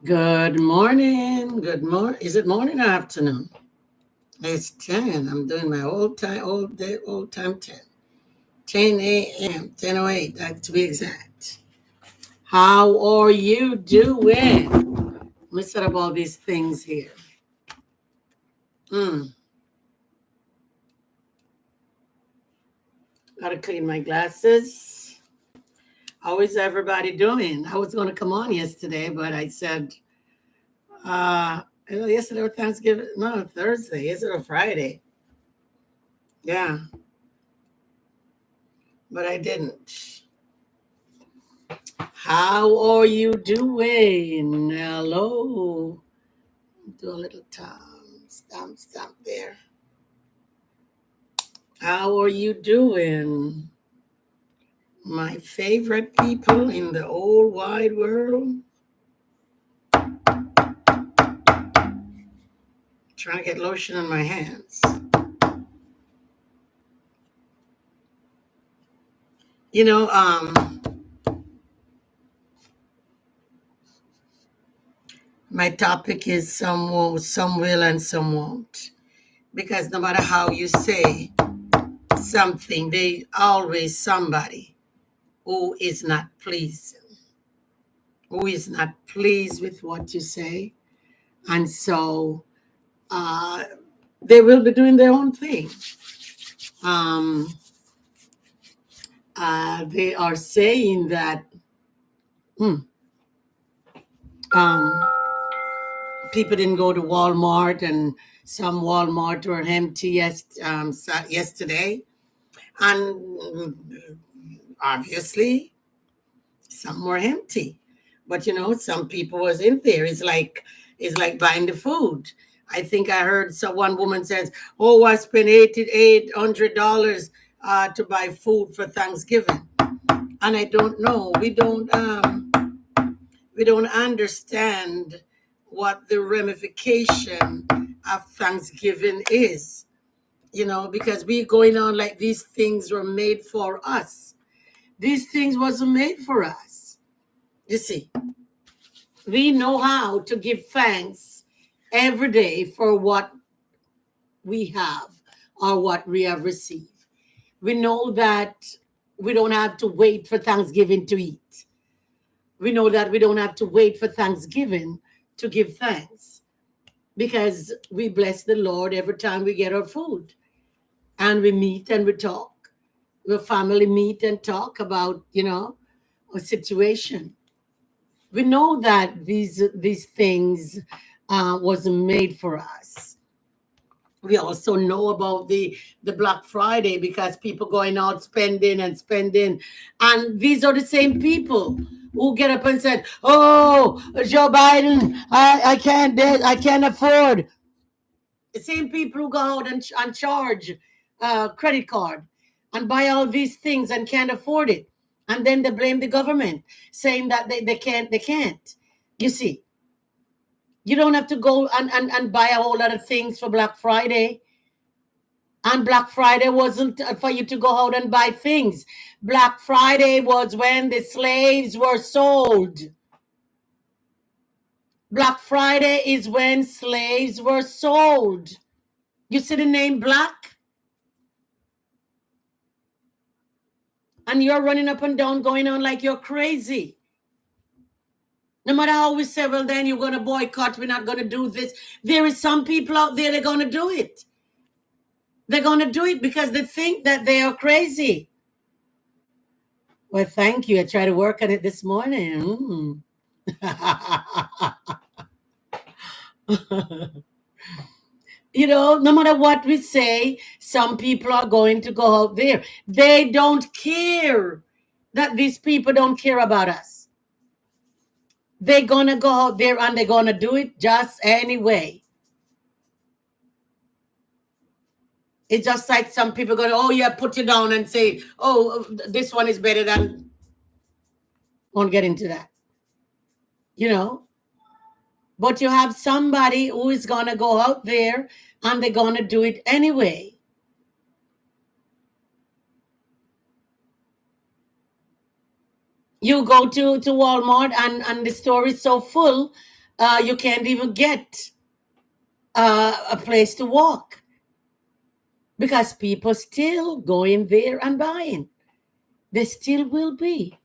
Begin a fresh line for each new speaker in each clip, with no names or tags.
Good morning. Good morning. Is it morning or afternoon? It's 10. I'm doing my old time, old day, old time 10. 10 a.m., 10:08, to be exact. How are you doing? Let me set up all these things here. Mm, Gotta clean my glasses. How is everybody doing? I was going to come on yesterday, but I said, yesterday was Thanksgiving. No, Thursday. Is it a Friday? Yeah, but I didn't. How are you doing? Hello. Do a little stamp there. How are you doing? My favorite people in the whole wide world. Trying to get lotion on my hands. You know, my topic is some will and some won't. Because no matter how you say something, they always somebody who is not pleased, who is not pleased with what you say. And so uh, they will be doing their own thing. Um, they are saying that hmm, um, people didn't go to Walmart and some Walmart were empty yesterday. And obviously, some were empty. But some people was in there. It's like buying the food. I think I heard one woman says, "Oh, I spent $800 to buy food for Thanksgiving," and I don't know. We don't understand what the ramification of Thanksgiving is. Because we going on like these things were made for us. These things wasn't made for us. You see, we know how to give thanks every day for what we have or what we have received. We know that we don't have to wait for Thanksgiving to eat. We know that we don't have to wait for Thanksgiving to give thanks because we bless the Lord every time we get our food and we meet and we talk. We family meet and talk about, a situation. We know that these things was made for us. We also know about the Black Friday because people going out spending and spending, and these are the same people who get up and said, "Oh, Joe Biden, I can't afford." The same people who go out and charge credit card and buy all these things and can't afford it, and then they blame the government, saying that they can't. You see, you don't have to go and buy a whole lot of things for Black Friday. And Black Friday wasn't for you to go out and buy things. Black Friday was when the slaves were sold. Black Friday is when slaves were sold. You see the name Black, and you're running up and down, going on like you're crazy. No matter how we say, well, then you're going to boycott, we're not going to do this. There is some people out there, they're going to do it. They're going to do it because they think that they are crazy. Well, thank you. I tried to work on it this morning. No matter what we say, some people are going to go out there. They don't care that these people don't care about us. They're going to go out there and they're going to do it just anyway. It's just like some people go, "Oh, yeah, put you down and say, oh, this one is better than." Won't get into that, you know. But you have somebody who is going to go out there and they're going to do it anyway. You go to Walmart and the store is so full. You can't even get a place to walk because people still going there and buying. They still will be,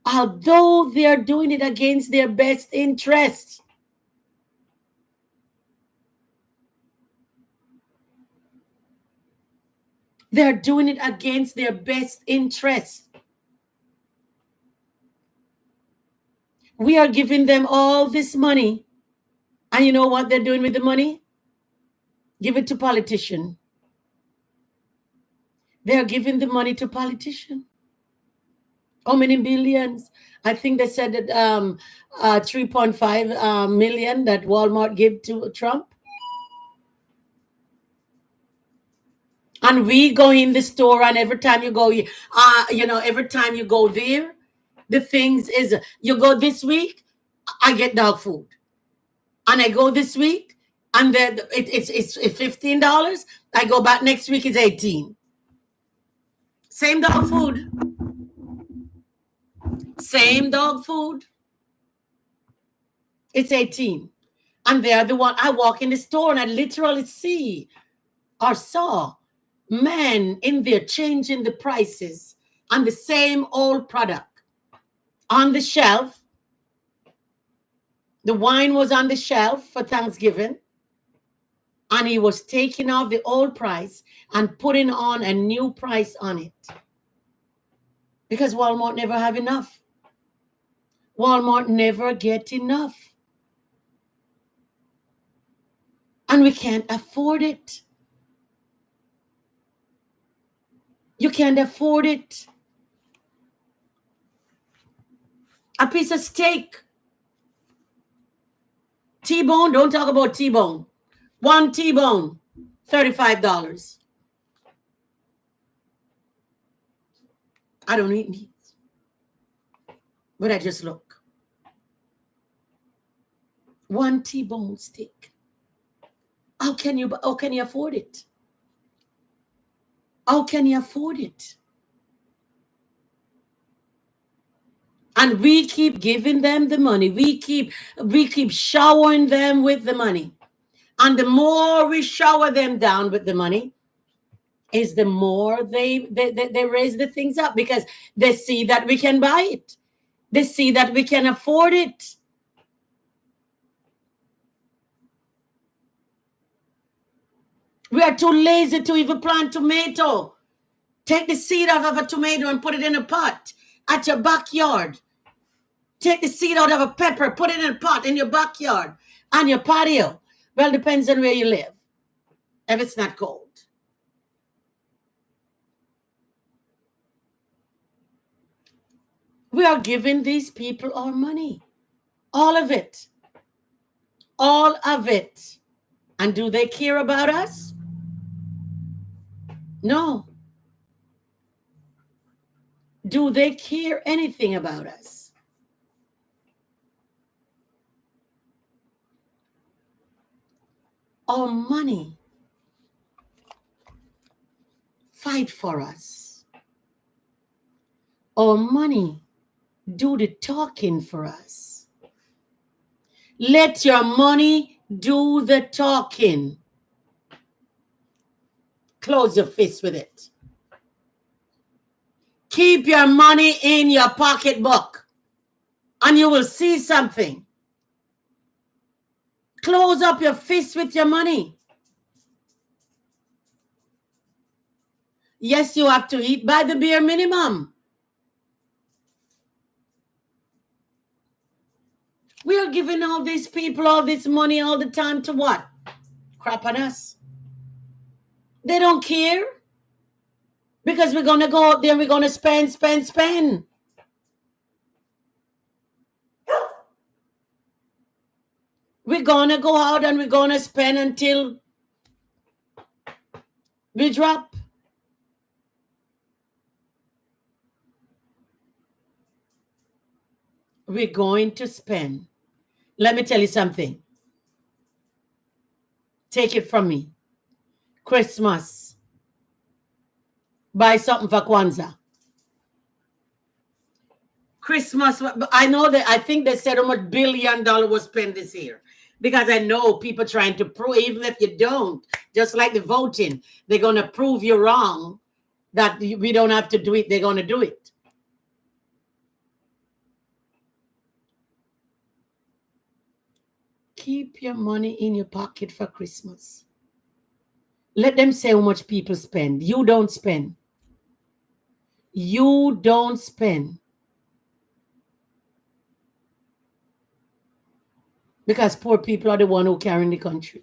although they are doing it against their best interests. They're doing it against their best interests. We are giving them all this money. And you know what they're doing with the money? Give it to politicians. They're giving the money to politicians. How many billions? I think they said that 3.5 million that Walmart gave to Trump. And we go in the store, and every time you go, every time you go there, the things is you go this week, I get dog food, and I go this week, and then it's $15. I go back next week, it's 18. Same dog food. Same dog food. It's 18. And they're the one. I walk in the store and I literally see or saw men in there changing the prices on the same old product on the shelf. The wine was on the shelf for Thanksgiving, and he was taking off the old price and putting on a new price on it because Walmart never have enough. Walmart never get enough, and we can't afford it. You can't afford it. A piece of steak, T-bone, don't talk about T-bone. One T-bone, $35. I don't eat meat, but I just look. One T-bone steak. How can you afford it? How can you afford it? And we keep giving them the money. We keep showering them with the money. And the more we shower them down with the money, is the more they raise the things up because they see that we can buy it. They see that we can afford it. We are too lazy to even plant tomato. Take the seed out of a tomato and put it in a pot at your backyard. Take the seed out of a pepper, put it in a pot in your backyard, on your patio. Well, depends on where you live, if it's not cold. We are giving these people our money. All of it. All of it. And do they care about us? No. Do they care anything about us? Our money fight for us. Our money do the talking for us. Let your money do the talking. Close your fist with it. Keep your money in your pocketbook and you will see something. Close up your fist with your money. Yes, you have to eat by the bare minimum. We are giving all these people all this money all the time to what? Crap on us. They don't care. Because we're going to go out there and we're going to spend. We're going to go out and we're going to spend until we drop. We're going to spend. Let me tell you something. Take it from me. Christmas. Buy something for Kwanzaa. Christmas, I know that I think they said how much $1 billion was spent this year. Because I know people trying to prove, even if you don't, just like the voting, they're going to prove you wrong that we don't have to do it. They're going to do it. Keep your money in your pocket for Christmas. Let them say how much people spend. You don't spend. You don't spend. Because poor people are the one who carry the country.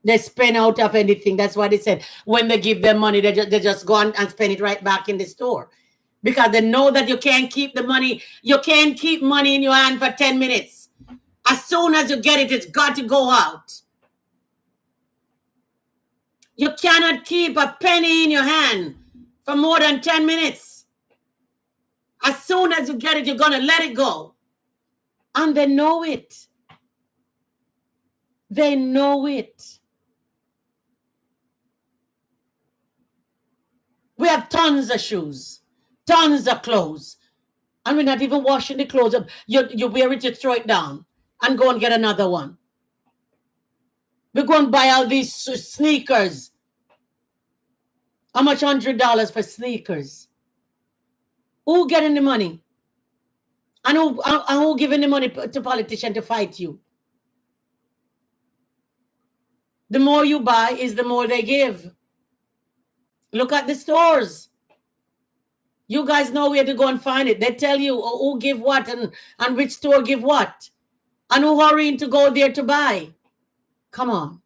They spend out of anything. That's why they said when they give them money, they just go and spend it right back in the store. Because they know that you can't keep the money. You can't keep money in your hand for 10 minutes. As soon as you get it, it's got to go out. You cannot keep a penny in your hand for more than 10 minutes. As soon as you get it, you're going to let it go. And they know it. They know it. We have tons of shoes, tons of clothes, and we're not even washing the clothes up. You wear it, you throw it down, and go and get another one. We're going to buy all these sneakers. How much? $100 for sneakers. Who getting the money? And who giving the money to politicians to fight you? The more you buy is the more they give. Look at the stores. You guys know where to go and find it. They tell you who give what and which store give what. And who hurrying to go there to buy. Come on.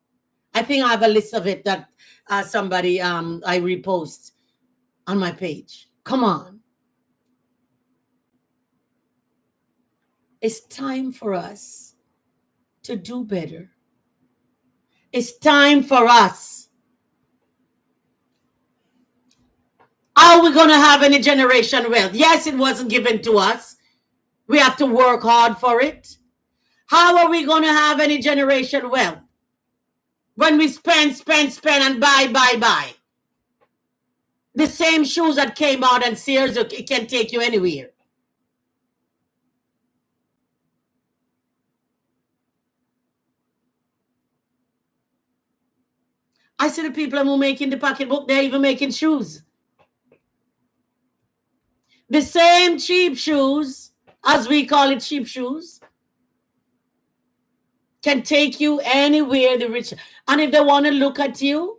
I think I have a list of it that somebody I repost on my page. Come on. It's time for us to do better. It's time for us. Are we going to have any generation wealth? Yes, it wasn't given to us. We have to work hard for it. How are we going to have any generation wealth? When we spend, and buy. The same shoes that came out and Sears, it can take you anywhere. I see the people who are making the pocketbook, they're even making shoes. The same cheap shoes, as we call it cheap shoes, can take you anywhere the rich. And if they want to look at you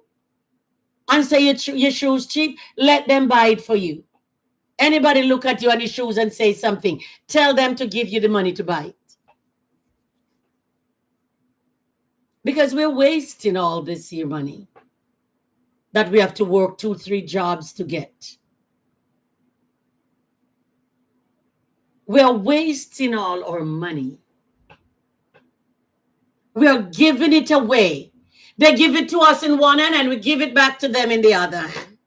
and say your shoes cheap, let them buy it for you. Anybody look at you and your shoes and say something, tell them to give you the money to buy it. Because we're wasting all this here money that we have to work 2-3 jobs to get. We are wasting all our money. We are giving it away. They give it to us in one hand and we give it back to them in the other hand.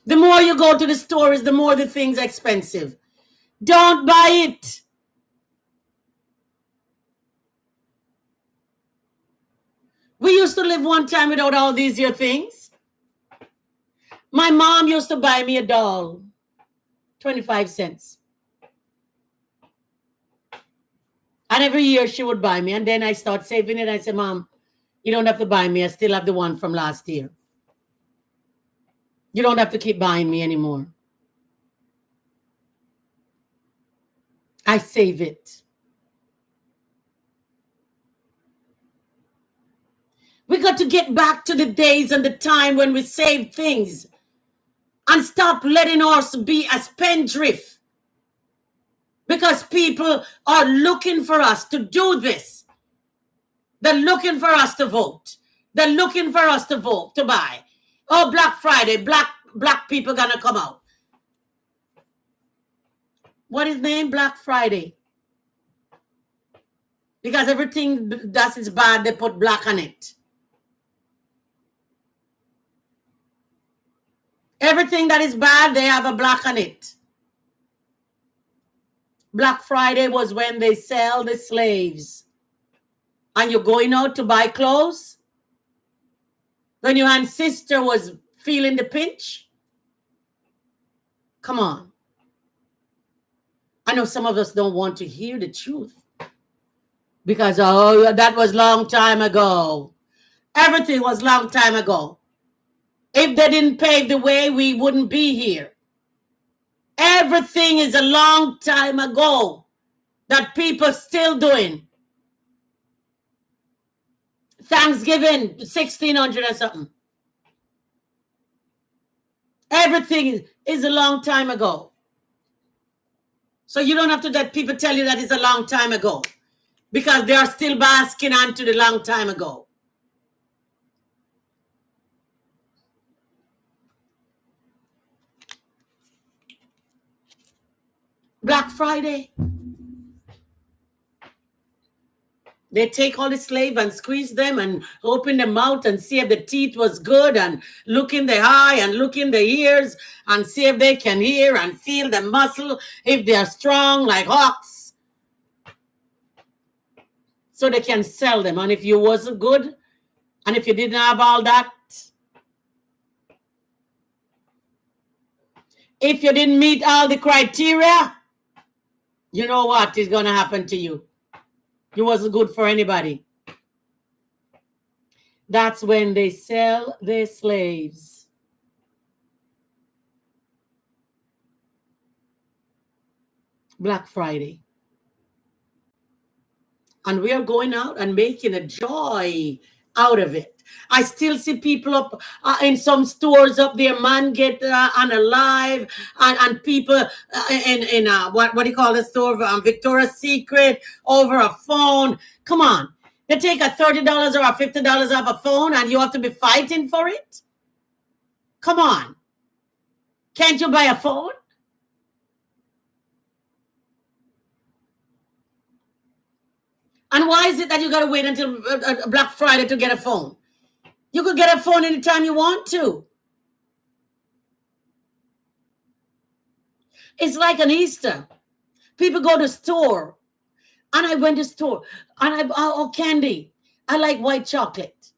The more you go to the stores, the more the things are expensive. Don't buy it. We used to live one time without all these here things. My mom used to buy me a doll, 25 cents. And every year she would buy me. And then I start saving it. I said, Mom, you don't have to buy me. I still have the one from last year. You don't have to keep buying me anymore. I save it. We got to get back to the days and the time when we saved things. And stop letting us be a spendthrift. Because people are looking for us to do this. They're looking for us to vote. They're looking for us to vote, to buy. Oh, Black Friday, black people gonna come out. What is name? Black Friday. Because everything that is bad, they put black on it. Everything that is bad, they have a black on it. Black Friday was when they sell the slaves. And you're going out to buy clothes? When your ancestor was feeling the pinch? Come on. I know some of us don't want to hear the truth because, oh, that was long time ago. Everything was long time ago. If they didn't pave the way, we wouldn't be here. Everything is a long time ago that people still doing. Thanksgiving, 1600 or something. Everything is a long time ago. So you don't have to let people tell you that it's a long time ago, because they are still basking onto the long time ago. Black Friday. They take all the slave and squeeze them and open the mouth and see if the teeth was good, and look in the eye and look in the ears and see if they can hear and feel the muscle, if they are strong like ox, so they can sell them. And if you wasn't good, and if you didn't have all that, if you didn't meet all the criteria, you know what is going to happen to you. You wasn't good for anybody. That's when they sell their slaves. Black Friday. And we are going out and making a joy out of it. I still see people up in some stores up there, man, get on a live, and people in what do you call the store? Victoria's Secret, over a phone. Come on. They take a $30 or a $50 off a phone and you have to be fighting for it? Come on. Can't you buy a phone? And why is it that you got to wait until Black Friday to get a phone? You could get a phone anytime you want to. It's like an Easter. People go to store. And I went to store. And I bought candy. I like white chocolate,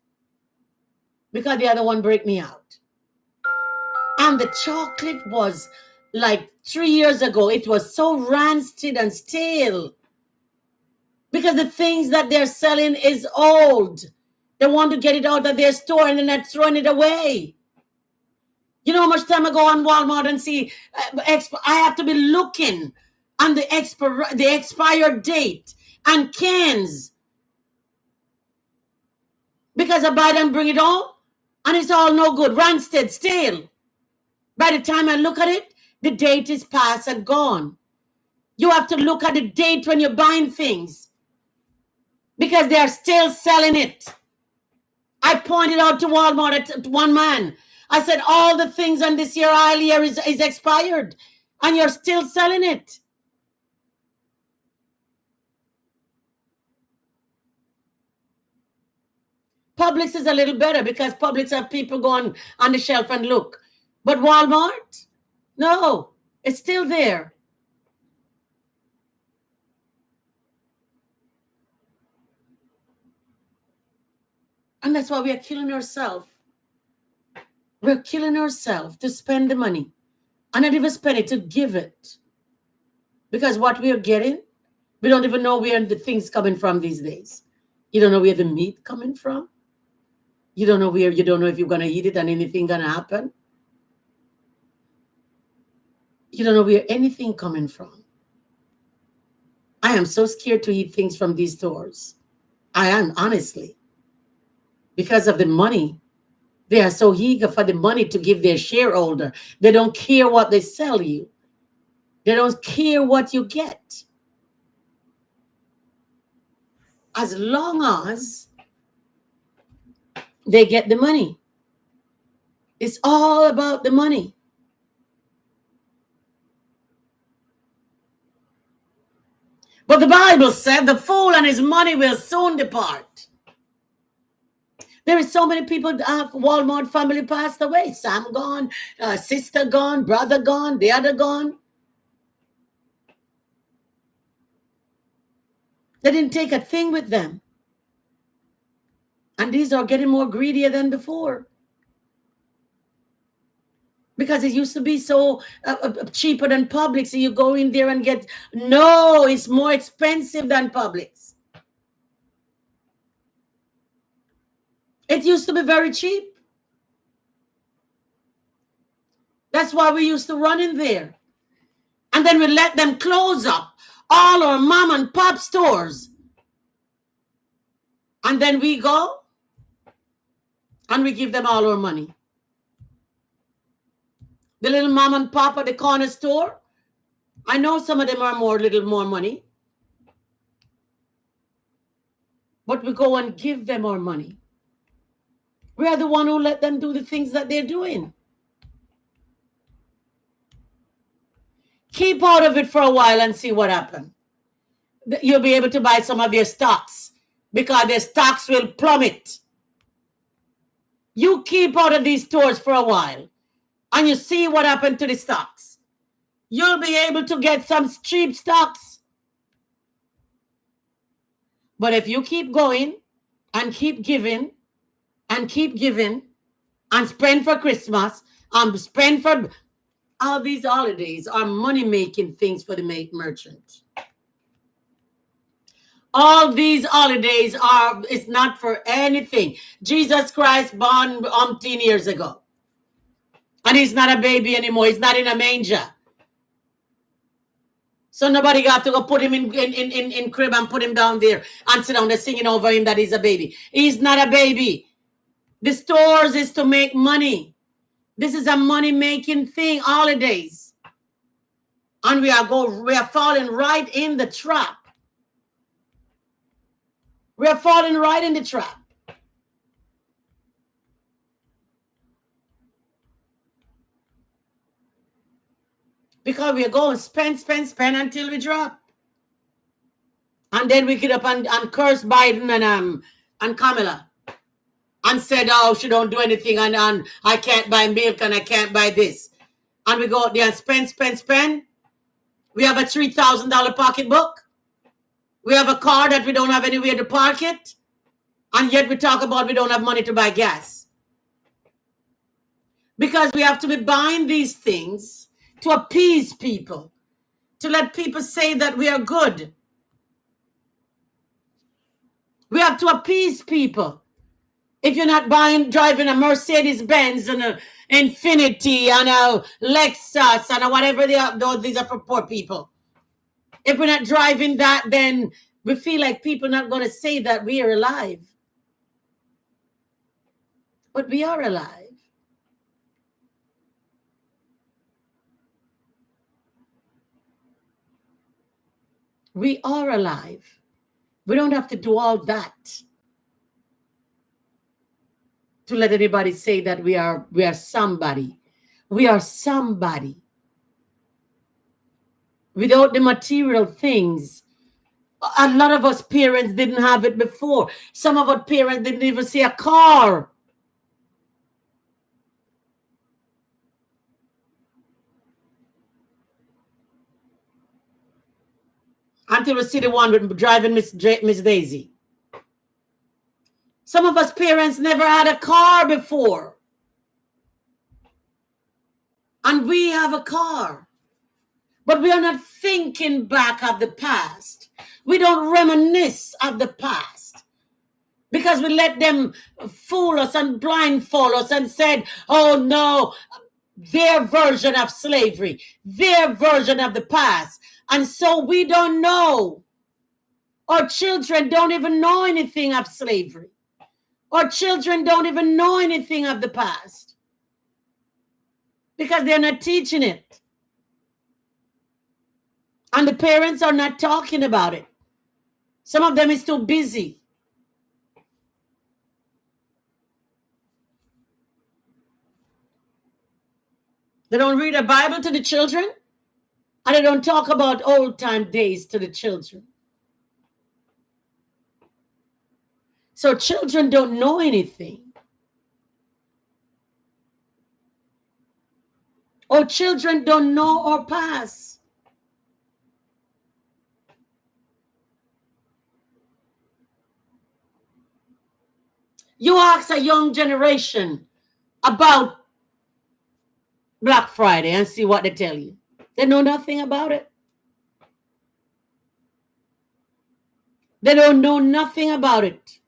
because the other one break me out. And the chocolate was like 3 years ago. It was so rancid and stale, because the things that they're selling is old. They want to get it out of their store and then they're throwing it away. You know how much time I go on Walmart and see, I have to be looking on the expired date and cans, because I buy them, bring it home, and it's all no good, rancid, stale. By the time I look at it, the date is past and gone. You have to look at the date when you're buying things, because they are still selling it. I pointed out to Walmart at one man. I said, all the things on this year, all year is expired, and you're still selling it. Publix is a little better, because Publix have people going on the shelf and look. But Walmart, no, it's still there. And that's why we are killing ourselves. We're killing ourselves to spend the money. And not even spend it, to give it. Because what we are getting, we don't even know where the things coming from these days. You don't know where the meat coming from. You don't know where, you don't know if you're going to eat it and anything going to happen. You don't know where anything coming from. I am so scared to eat things from these stores. I am, honestly. Because of the money. They are so eager for the money to give their shareholder. They don't care what they sell you. They don't care what you get. As long as they get the money. It's all about the money. But the Bible said the fool and his money will soon depart. There is so many people, Walmart family passed away. Sam gone, sister gone, brother gone, the other gone. They didn't take a thing with them. And these are getting more greedier than before. because it used to be so cheaper than Publix. So you go in there and get, no, it's more expensive than Publix. It used to be very cheap. That's why we used to run in there. And then we let them close up all our mom and pop stores. And then we go and we give them all our money. The little mom and pop at the corner store, I know some of them are little more money. But we go and give them our money. We are the one who let them do the things that they're doing. Keep out of it for a while and see what happens. You'll be able to buy some of their stocks because their stocks will plummet. You keep out of these stores for a while and you see what happened to the stocks. You'll be able to get some cheap stocks. But if you keep going and keep giving and spend for Christmas and spend for all these holidays are money-making things for the merchant. All these holidays it's not for anything. Jesus Christ born umpteen years ago. And he's not a baby anymore. He's not in a manger. So nobody got to go put him in crib and put him down there and sit down there singing over him that he's a baby. He's not a baby. The stores is to make money. This is a money-making thing, holidays. And we are falling right in the trap. We are falling right in the trap. Because we are going spend until we drop. And then we get up and curse Biden and Kamala. And said, oh, she don't do anything and I can't buy milk and I can't buy this. And we go out there and spend. We have a $3,000 pocketbook. We have a car that we don't have anywhere to park it. And yet we talk about we don't have money to buy gas. Because we have to be buying these things to appease people. To let people say that we are good. We have to appease people. If you're not driving a Mercedes-Benz and an Infiniti and a Lexus and whatever these are for poor people. If we're not driving that, then we feel like people are not going to say that we are alive. But we are alive. We are alive. We don't have to do all that to let anybody say that we are somebody. We are somebody. Without the material things, a lot of us parents didn't have it before. Some of our parents didn't even see a car. Until we see the one with driving Miss Daisy. Some of us parents never had a car before. And we have a car. But we are not thinking back of the past. We don't reminisce of the past. Because we let them fool us and blindfold us and said, oh no, their version of slavery, their version of the past. And so we don't know. Our children don't even know anything of slavery. Our children don't even know anything of the past. Because they're not teaching it. And the parents are not talking about it. Some of them is too busy. They don't read a Bible to the children. And they don't talk about old time days to the children. So children don't know anything. Or children don't know our past. You ask a young generation about Black Friday and see what they tell you. They know nothing about it. They don't know nothing about it.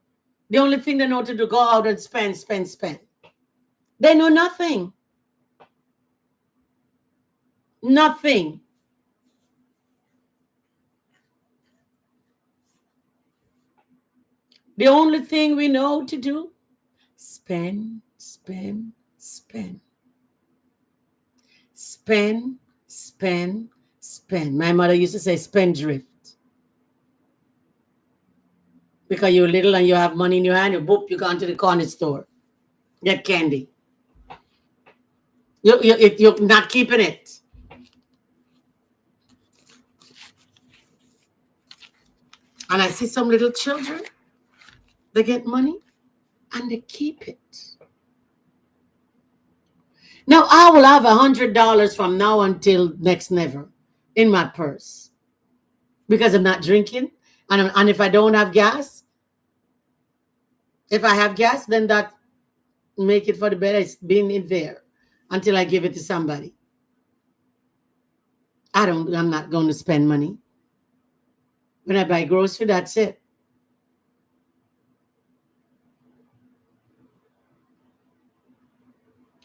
The only thing they know to do, go out and spend, spend, spend. They know nothing. Nothing. The only thing we know to do, spend, spend, spend. Spend, spend, spend. My mother used to say spendthrift. Because you're little and you have money in your hand, you boop, you go into the corner store. Get candy. You're not keeping it. And I see some little children, they get money and they keep it. Now I will have $100 from now until next never in my purse because I'm not drinking. And if I don't have gas, if I have gas, then that make it for the better. It's been in there until I give it to somebody. I'm not going to spend money. When I buy grocery, that's it.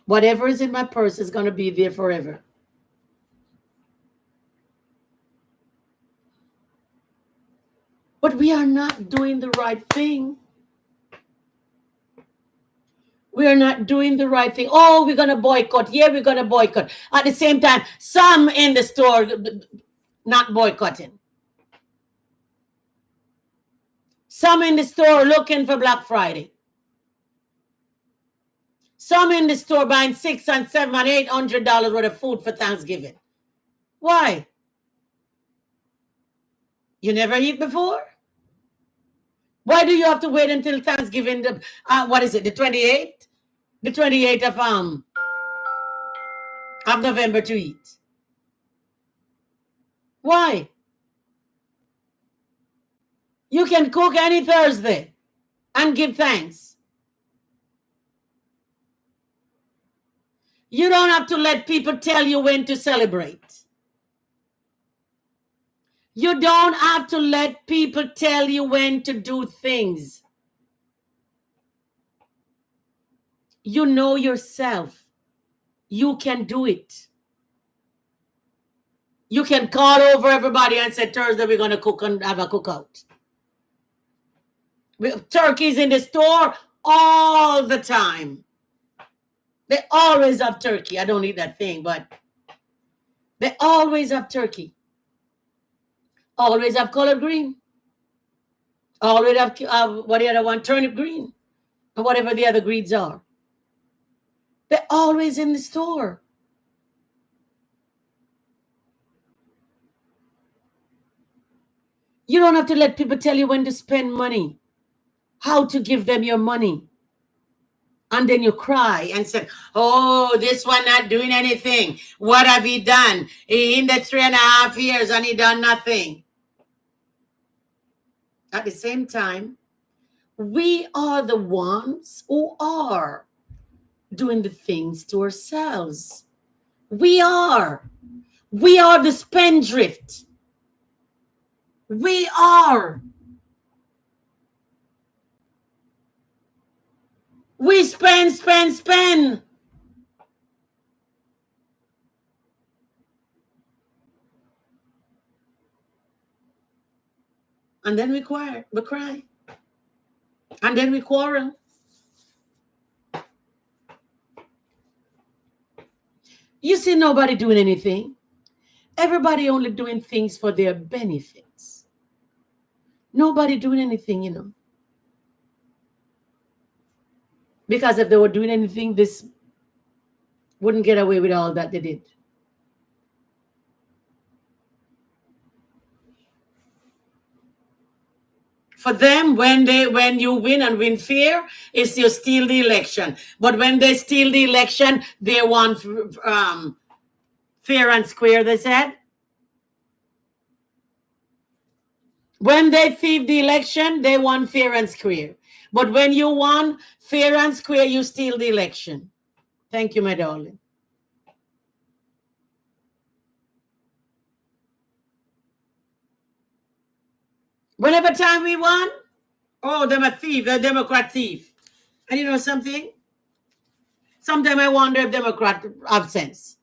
Whatever is in my purse is going to be there forever. But we are not doing the right thing. We are not doing the right thing. Oh, we're going to boycott. Yeah, we're going to boycott. At the same time, some in the store not boycotting. Some in the store looking for Black Friday. Some in the store buying $600 and $700 and $800 worth of food for Thanksgiving. Why? You never eat before? Why do you have to wait until Thanksgiving? What is it? The 28th? The 28th of November to eat. Why? You can cook any Thursday and give thanks. You don't have to let people tell you when to celebrate. You don't have to let people tell you when to do things. You know yourself. You can do it. You can call over everybody and say, Thursday we're going to cook and have a cookout. Turkeys in the store all the time. They always have turkey. I don't eat that thing, but they always have turkey. Always have collard green. Always have, what the other one? Turnip green. Or whatever the other greens are. They're always in the store. You don't have to let people tell you when to spend money, how to give them your money. And then you cry and say, oh, this one not doing anything. What have he done? In the 3.5 years and he done nothing. At the same time, we are the ones who are doing the things to ourselves. We are. We are the spendthrift. We are. We spend, spend, spend. And then we cry. And then we quarrel. You see nobody doing anything. Everybody only doing things for their benefits. Nobody doing anything, you know. Because if they were doing anything, this wouldn't get away with all that they did. For them, when you win and win fair, it's you steal the election. But when they steal the election, they want fair and square, they said. When they thieve the election, they want fair and square. But when you want fair and square, you steal the election. Thank you, my darling. Whenever time we won, oh, them a thief, a Democrat thief. And you know something? Sometimes I wonder if Democrat have sense.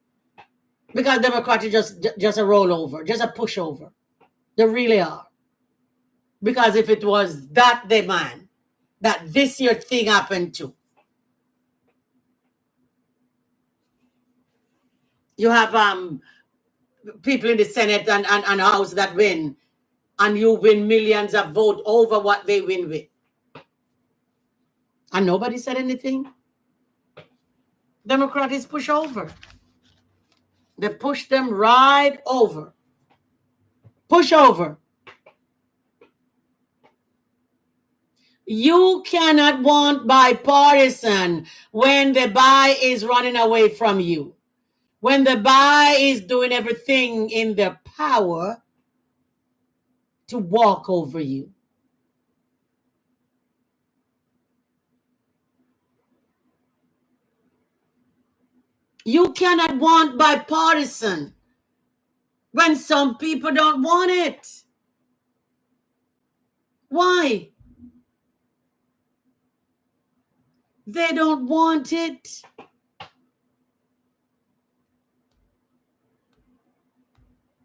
Because Democrat is just a rollover, just a pushover. They really are. Because if it was that demand that this year thing happened to, you have people in the Senate and House that win, and you win millions of votes over what they win with. And nobody said anything. Democrats push over. They push them right over. Push over. You cannot want bipartisan when the buy is running away from you. When the buy is doing everything in their power to walk over you. You cannot want bipartisan when some people don't want it. Why? They don't want it.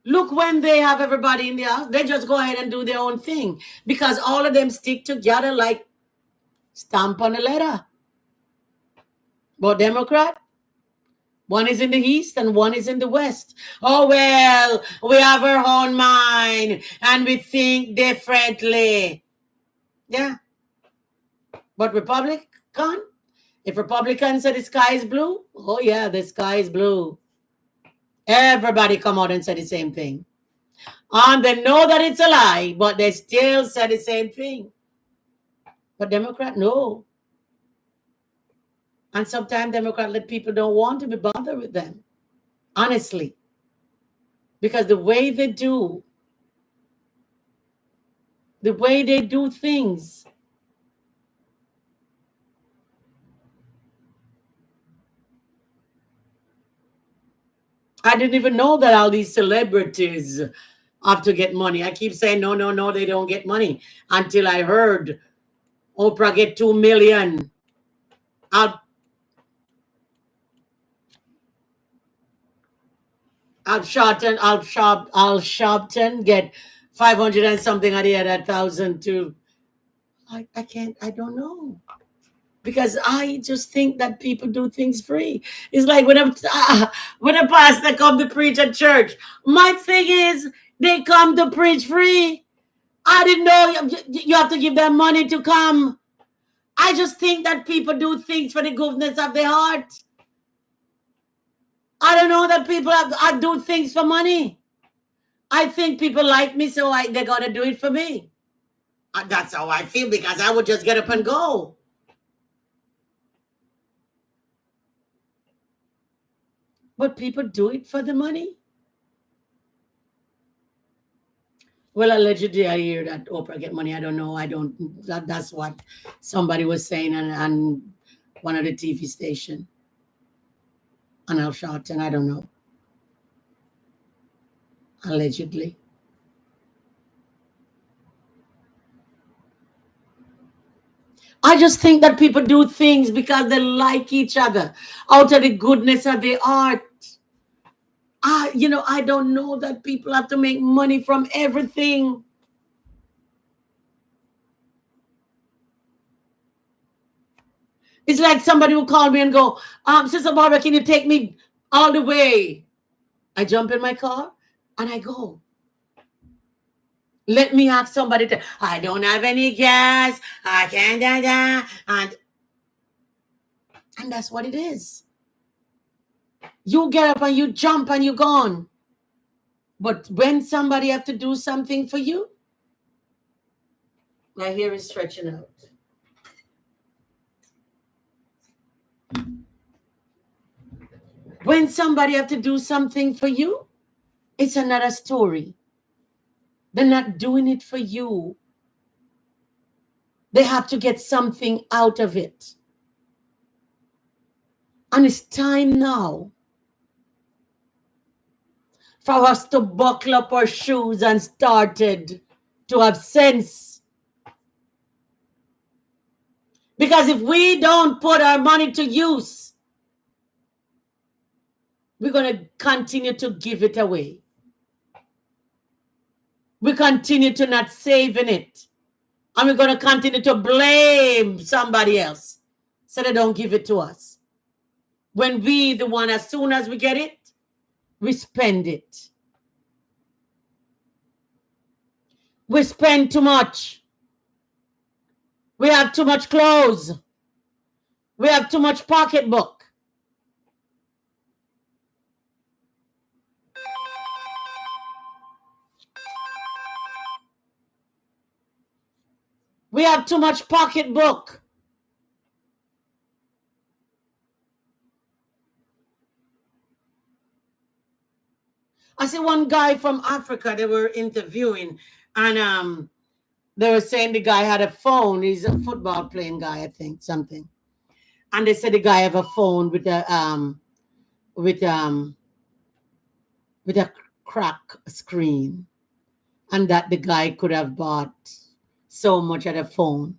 Look, when they have everybody in the house, they just go ahead and do their own thing because all of them stick together like stamp on a letter. But Democrat, one is in the east and one is in the west. Oh, well, we have our own mind and we think differently. Yeah. But Republican, if Republicans say the sky is blue, oh yeah, the sky is blue. Everybody come out and say the same thing. And they know that it's a lie, but they still say the same thing. But Democrat, no. And sometimes Democrat let people don't want to be bothered with them. Honestly. Because the way they do things, I didn't even know that all these celebrities have to get money. I keep saying, no, they don't get money. Until I heard Oprah get 2 million. Al Sharpton get 500 and something at the other 1,000 too. I don't know. Because I just think that people do things free. It's like when a pastor come to preach at church, my thing is they come to preach free. I didn't know you have to give them money to come. I just think that people do things for the goodness of their heart. I don't know that people I do things for money. I think people like me, so they're gonna do it for me. That's how I feel because I would just get up and go. But people do it for the money. Well, allegedly, I hear that Oprah get money. I don't know. That's what somebody was saying on one of the TV station. On Al Sharpton, I don't know. Allegedly. I just think that people do things because they like each other out of the goodness of their heart. I don't know that people have to make money from everything. It's like somebody will call me and go, Sister Barbara, can you take me all the way? I jump in my car and I go. Let me ask somebody to, I don't have any gas, I can't, and that's what it is. You get up and you jump and you're gone. But when somebody have to do something for you, my hair is stretching out. When somebody have to do something for you, it's another story. They're not doing it for you. They have to get something out of it. And it's time now for us to buckle up our shoes and started to have sense. Because if we don't put our money to use, we're going to continue to give it away. We continue to not save in it. And we're going to continue to blame somebody else so they don't give it to us. When we, the one, as soon as we get it, we spend it. We spend too much. We have too much clothes. We have too much pocketbook. We have too much pocketbook. I see one guy from Africa they were interviewing, and they were saying the guy had a phone. He's a football playing guy, I think, something. And they said the guy have a phone with with a crack screen, and that the guy could have bought so much at a phone.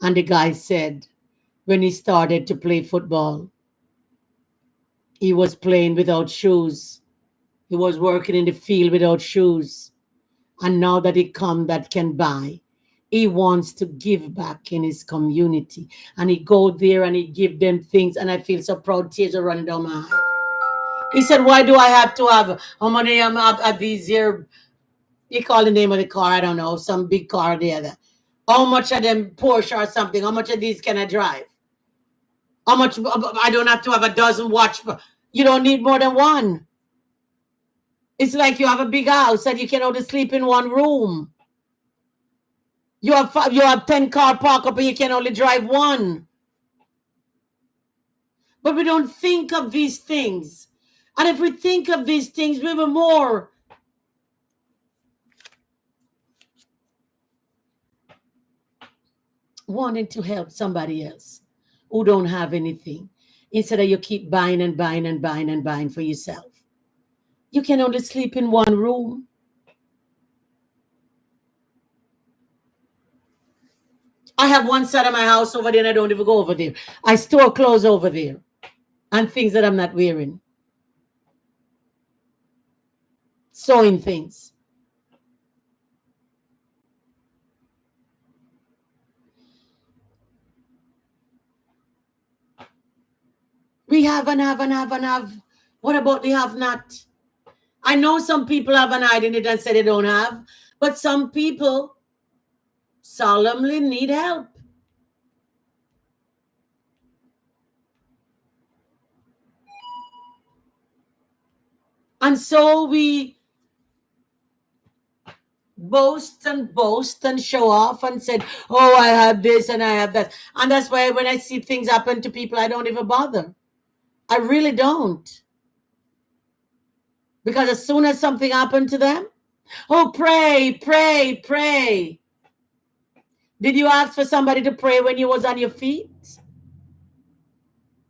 And the guy said when he started to play football, he was playing without shoes. He was working in the field without shoes. And now that he come that can buy, he wants to give back in his community. And he go there and he give them things. And I feel so proud, tears are running down my eye. He said, why do I have to have, how many of these here, you call the name of the car, I don't know, some big car there. How much of them Porsche or something, how much of these can I drive? How much, I don't have to have a dozen watch. You don't need more than one. It's like you have a big house and you can only sleep in one room. You have 10 car park up and you can only drive one. But we don't think of these things. And if we think of these things, we will more wanting to help somebody else who don't have anything. Instead of you keep buying and buying and buying and buying for yourself. You can only sleep in one room. I have one side of my house over there and I don't even go over there. I store clothes over there and things that I'm not wearing. Sewing things. We have and have and have and have. What about the have not? I know some people have an hiding it and say they don't have, but some people solemnly need help. And so we boast and show off and said, oh, I have this and I have that. And that's why when I see things happen to people, I don't even bother. I really don't. Because as soon as something happened to them, oh, pray, pray, pray. Did you ask for somebody to pray when you was on your feet?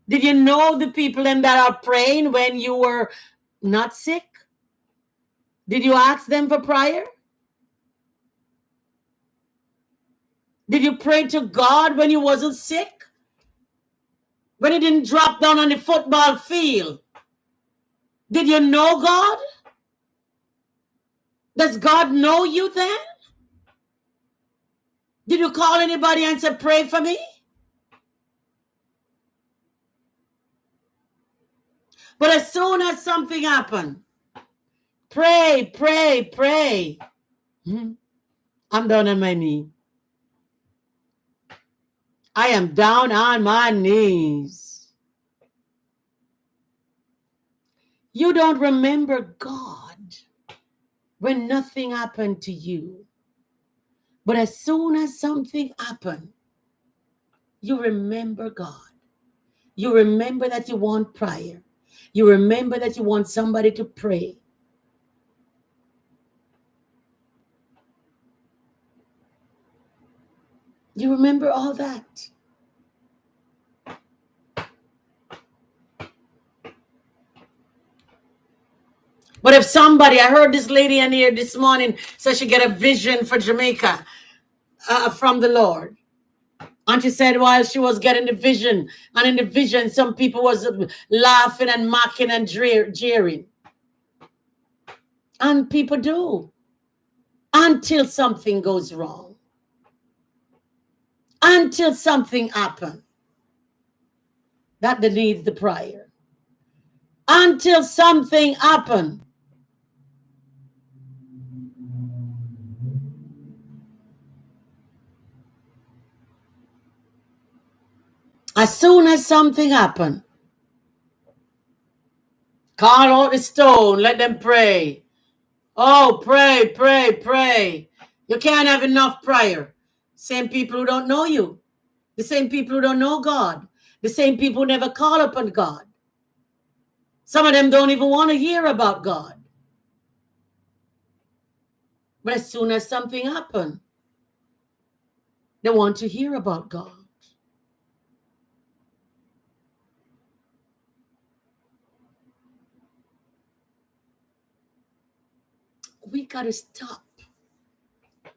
Did you know the people that are praying when you were not sick? Did you ask them for prayer? Did you pray to God when you wasn't sick? When you didn't drop down on the football field? Did you know God? Does God know you then? Did you call anybody and say, pray for me? But as soon as something happened, pray, pray, pray. I'm down on my knee. I am down on my knees. You don't remember God when nothing happened to you. But as soon as something happened, you remember God. You remember that you want prayer. You remember that you want somebody to pray. You remember all that. But if somebody, I heard this lady in here this morning, said she get a vision for Jamaica from the Lord. And she said while she was getting the vision, and in the vision, some people was laughing and mocking and jeering. And people do. Until something goes wrong. Until something happens. That needs the prayer. Until something happens. As soon as something happens, call out the stone, let them pray. Oh, pray, pray, pray. You can't have enough prayer. Same people who don't know you. The same people who don't know God. The same people who never call upon God. Some of them don't even want to hear about God. But as soon as something happens, they want to hear about God. We got to stop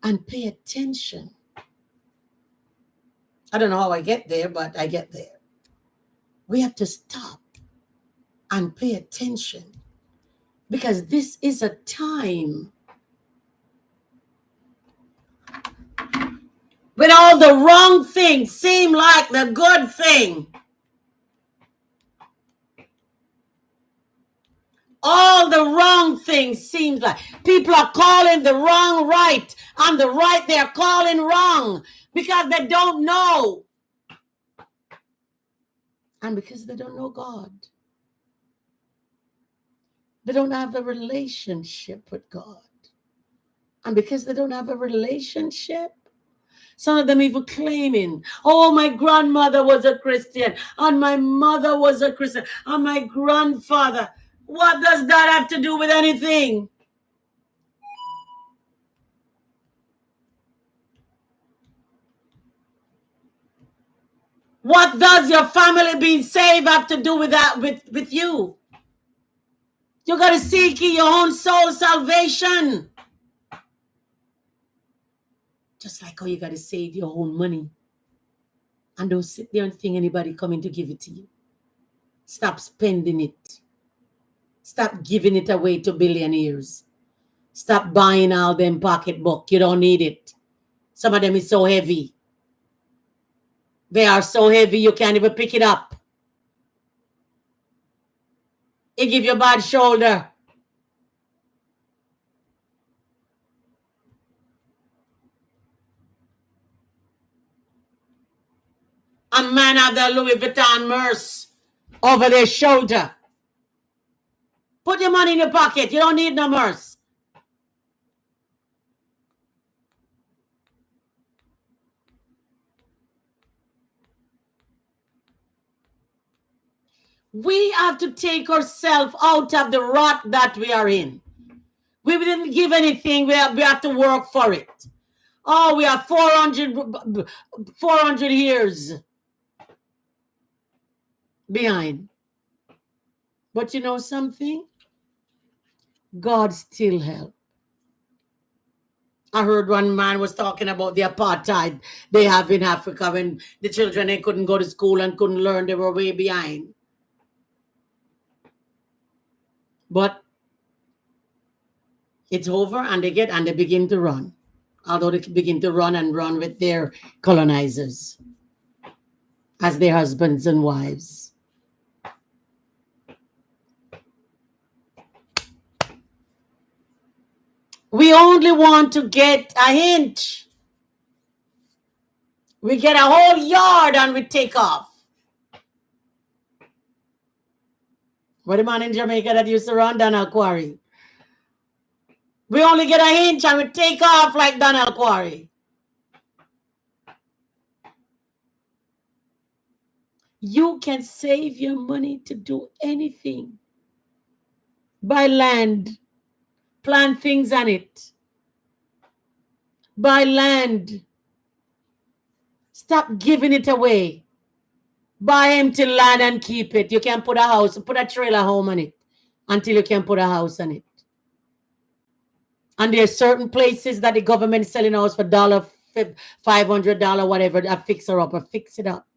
and pay attention. I don't know how I get there, but I get there. We have to stop and pay attention, because this is a time when all the wrong things seem like the good thing. All the wrong things seem like people are calling the wrong right, and the right they're calling wrong because they don't know. And because they don't know God. They don't have a relationship with God. And because they don't have a relationship, some of them even claiming, oh, my grandmother was a Christian, and my mother was a Christian, and my grandfather. What does that have to do with anything? What does your family being saved have to do with that, with you? You got to seek your own soul salvation. Just like how you got to save your own money. And don't sit there and think anybody coming to give it to you. Stop spending it. Stop giving it away to billionaires. Stop buying all them pocketbook. You don't need it. Some of them is so heavy. They are so heavy you can't even pick it up. It give you a bad shoulder. A man have the Louis Vuitton Merce over their shoulder. Put your money in your pocket. You don't need no Merce. We have to take ourselves out of the rut that we are in. We didn't give anything. We have to work for it. Oh, we are 400 years behind. But you know something? God still helps. I heard one man was talking about the apartheid they have in Africa when the children, they couldn't go to school and couldn't learn. They were way behind. But it's over, and they begin to run. Although they begin to run with their colonizers as their husbands and wives. We only want to get a inch. We get a whole yard and we take off. What the man in Jamaica that used to run Donald Quarry? We only get an inch and we take off like Donald Quarry. You can save your money to do anything. Buy land. Plant things on it. Buy land. Stop giving it away. Buy empty land and keep it. You can put a house, put a trailer home on it until you can put a house on it. And there's certain places that the government is selling house for $500, whatever, a fixer up or fix it up.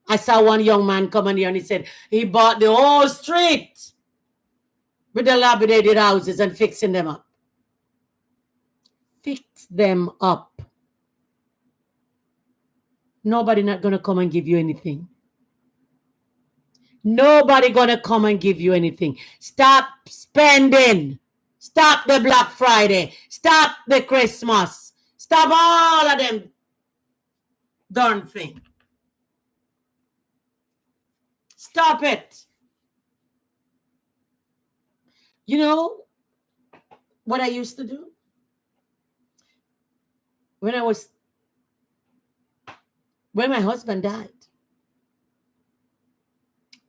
I saw one young man come in here and he said he bought the whole street with dilapidated houses and fixing them up. Fix them up. Nobody not going to come and give you anything. Nobody going to come and give you anything. Stop spending. Stop the Black Friday. Stop the Christmas. Stop all of them darn thing. Stop it. You know what I used to do? When my husband died,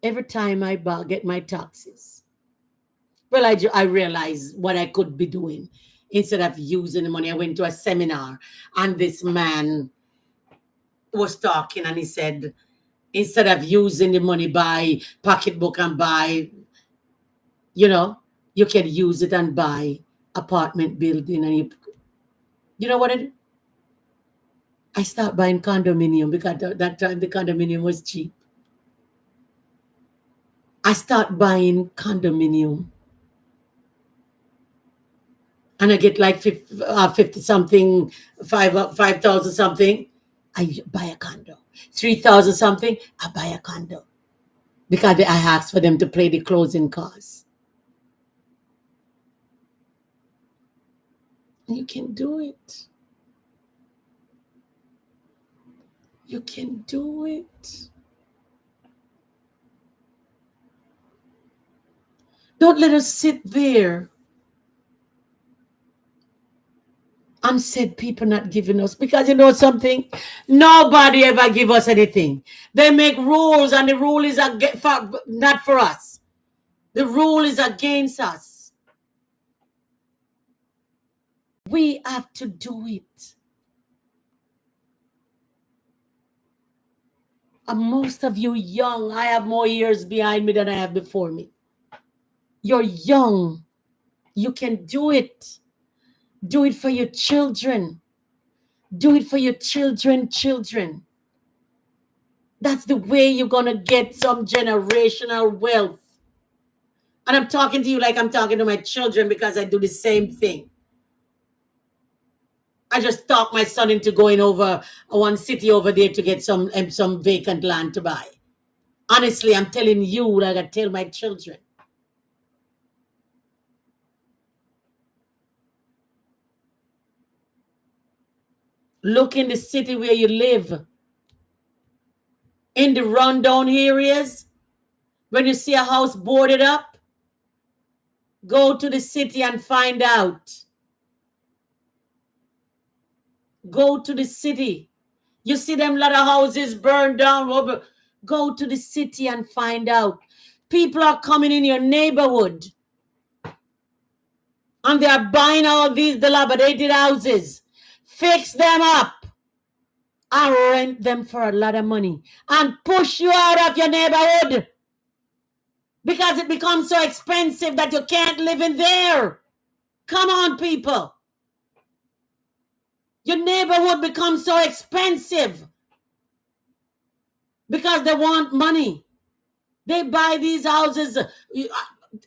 every time I get my taxes, well, I realized what I could be doing. Instead of using the money, I went to a seminar and this man was talking and he said, instead of using the money, buy pocketbook and buy, you can use it and buy apartment building. And you know what I did? I start buying condominium because at that time the condominium was cheap. I start buying condominium. And I get like 50 something, 5,000 something. I buy a condo. 3,000 something, I buy a condo. Because I asked for them to pay the closing costs. You can do it. You can do it. Don't let us sit there and said people not giving us, because you know something, nobody ever give us anything. They make rules and the rule is not for us. The rule is against us. We have to do it. And most of you young, I have more years behind me than I have before me. You're young. You can do it. Do it for your children. Do it for your children. That's the way you're going to get some generational wealth. And I'm talking to you like I'm talking to my children because I do the same thing. I just talk my son into going over one city over there to get some vacant land to buy. Honestly, I'm telling you like I tell my children. Look in the city where you live. In the rundown areas, when you see a house boarded up, go to the city and find out. Go to the city. You see them lot of houses burned down. Go to the city and find out. People are coming in your neighborhood and they are buying all these dilapidated houses. Fix them up and rent them for a lot of money and push you out of your neighborhood because it becomes so expensive that you can't live in there. Come on, people. Your neighborhood becomes so expensive because they want money. They buy these houses.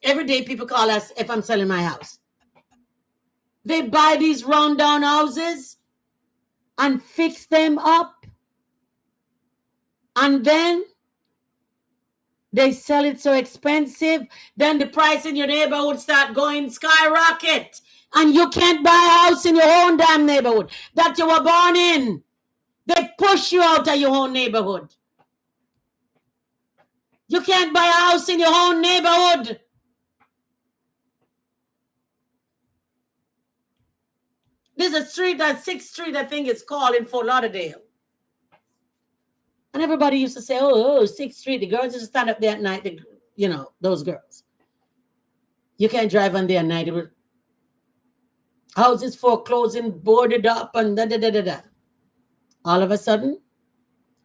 Every day people call us if I'm selling my house. They buy these rundown houses and fix them up. And then they sell it so expensive. Then the price in your neighborhood start going skyrocket. And you can't buy a house in your own damn neighborhood that you were born in. They push you out of your own neighborhood. You can't buy a house in your own neighborhood. There's a street, that 6th Street, I think it's called, in Fort Lauderdale. And everybody used to say, oh, 6th Street, the girls just stand up there at night, those girls. You can't drive on there at night. Houses foreclosing, boarded up, and da-da-da-da-da. All of a sudden,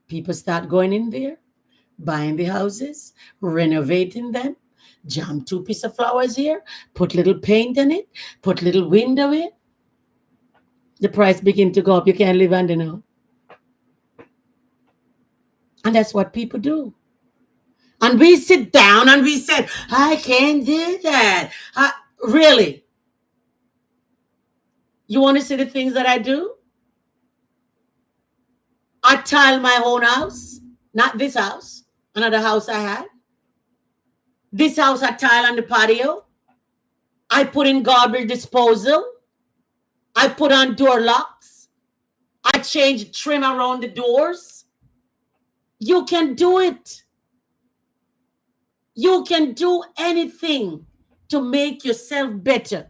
people start going in there, buying the houses, renovating them, Jam 2 pieces of flowers here, put little paint in it, put little window in. The price begin to go up. You can't live under now. And that's what people do. And we sit down and we said, I can't do that. Really? You want to see the things that I do? I tile my own house, not this house, another house I had. This house I tile on the patio. I put in garbage disposal. I put on door locks. I change trim around the doors. You can do it. You can do anything to make yourself better.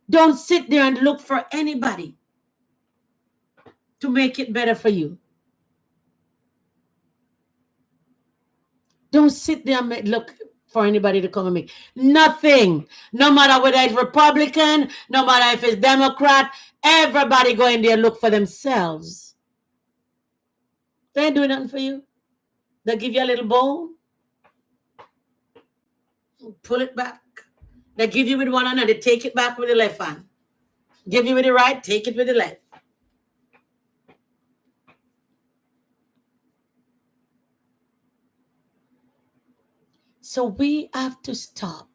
Don't sit there and look for anybody to make it better for you. Don't sit there and look for anybody to come and make nothing. No matter whether it's Republican, no matter if it's Democrat, everybody go in there and look for themselves. They ain't doing nothing for you. They give you a little bone, pull it back. They give you with one hand and they take it back with the left hand. Give you with the right, take it with the left. So we have to stop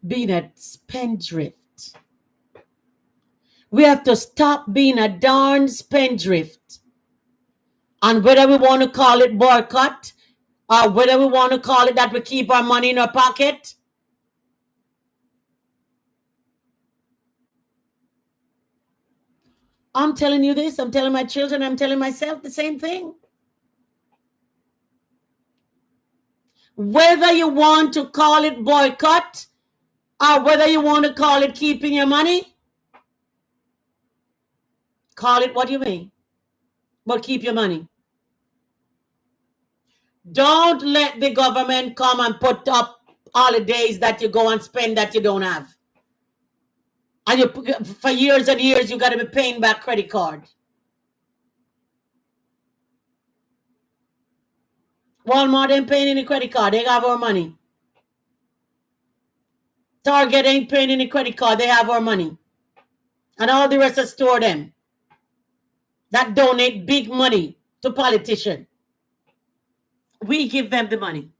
being a spendthrift. We have to stop being a darn spendthrift. And whether we want to call it boycott, or whether we want to call it that we keep our money in our pocket, I'm telling you this, I'm telling my children, I'm telling myself the same thing. Whether you want to call it boycott, or whether you want to call it keeping your money, call it what you may, but keep your money. Don't let the government come and put up holidays that you go and spend that you don't have. And you, for years and years, you got to be paying back credit card. Walmart ain't paying any credit card. They have our money. Target ain't paying any credit card. They have our money. And all the rest of store them that donate big money to politicians. We give them the money.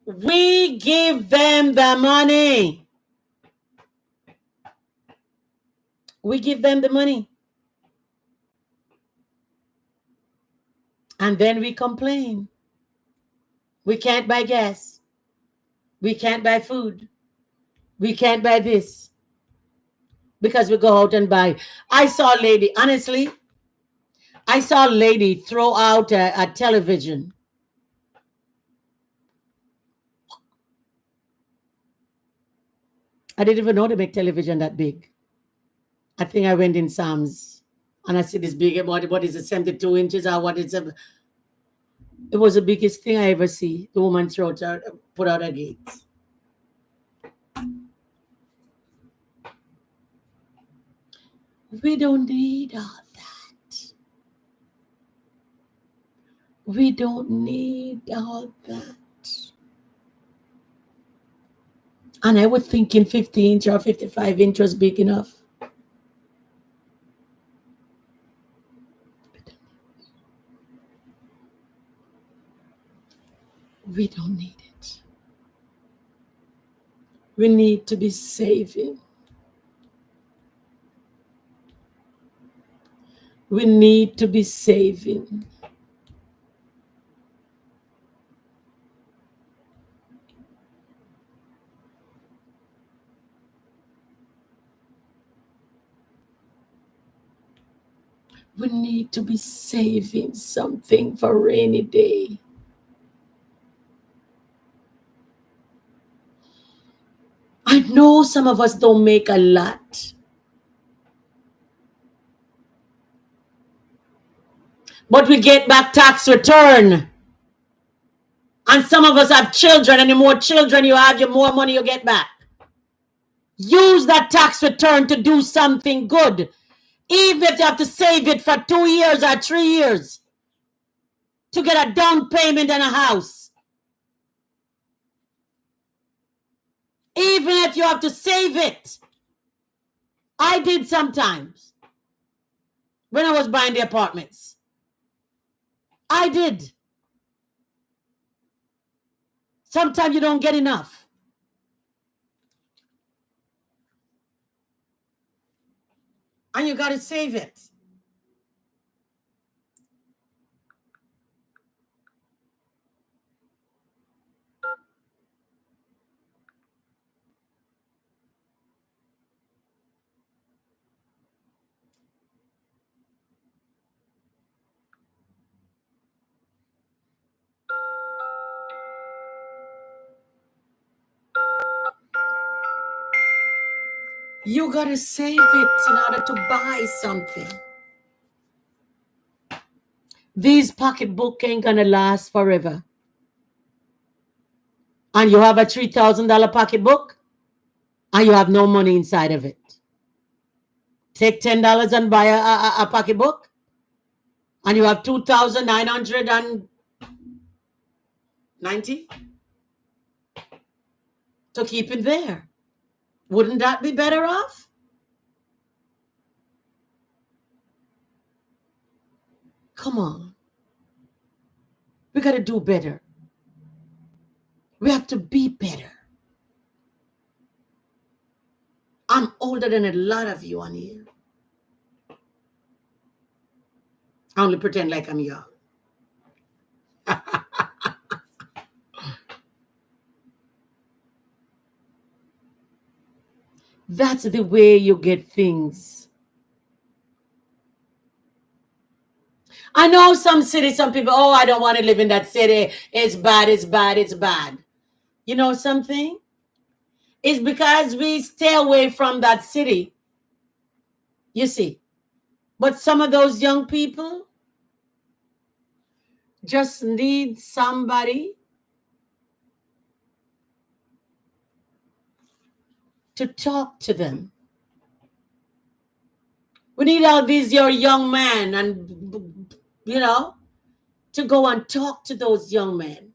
We give them the money. We give them the money. And then we complain. We can't buy gas. We can't buy food. We can't buy this. Because we go out and buy. I saw a lady, honestly, I saw a lady throw out a television. I didn't even know they make television that big. I think I went in Sam's and I see this big, what is it, 72 inches or what is it? It was the biggest thing I ever see. The woman put out a gate. We don't need all that. We don't need all that. And I was thinking 50 inch or 55 inch was big enough. We don't need it. We need to be saving. We need to be saving. We need to be saving something for rainy day. I know some of us don't make a lot. But we get back tax return. And some of us have children, and the more children you have, the more money you get back. Use that tax return to do something good. Even if you have to save it for 2 years or 3 years. to get a down payment on a house. Even if you have to save it. I did sometimes when I was buying the apartments. I did. Sometimes you don't get enough. And you got to save it. You got to save it in order to buy something. These pocketbook ain't going to last forever. And you have a $3,000 pocketbook and you have no money inside of it. Take $10 and buy a pocketbook and you have 2,990 to keep it there. Wouldn't that be better off? Come on. We got to do better. We have to be better. I'm older than a lot of you on here. I only pretend like I'm young. That's the way you get things. I know some cities, some people, oh, I don't want to live in that city. It's bad, it's bad, it's bad. You know something? It's because we stay away from that city. You see. But some of those young people just need somebody to talk to them. We need all these your young men and, you know, to go and talk to those young men.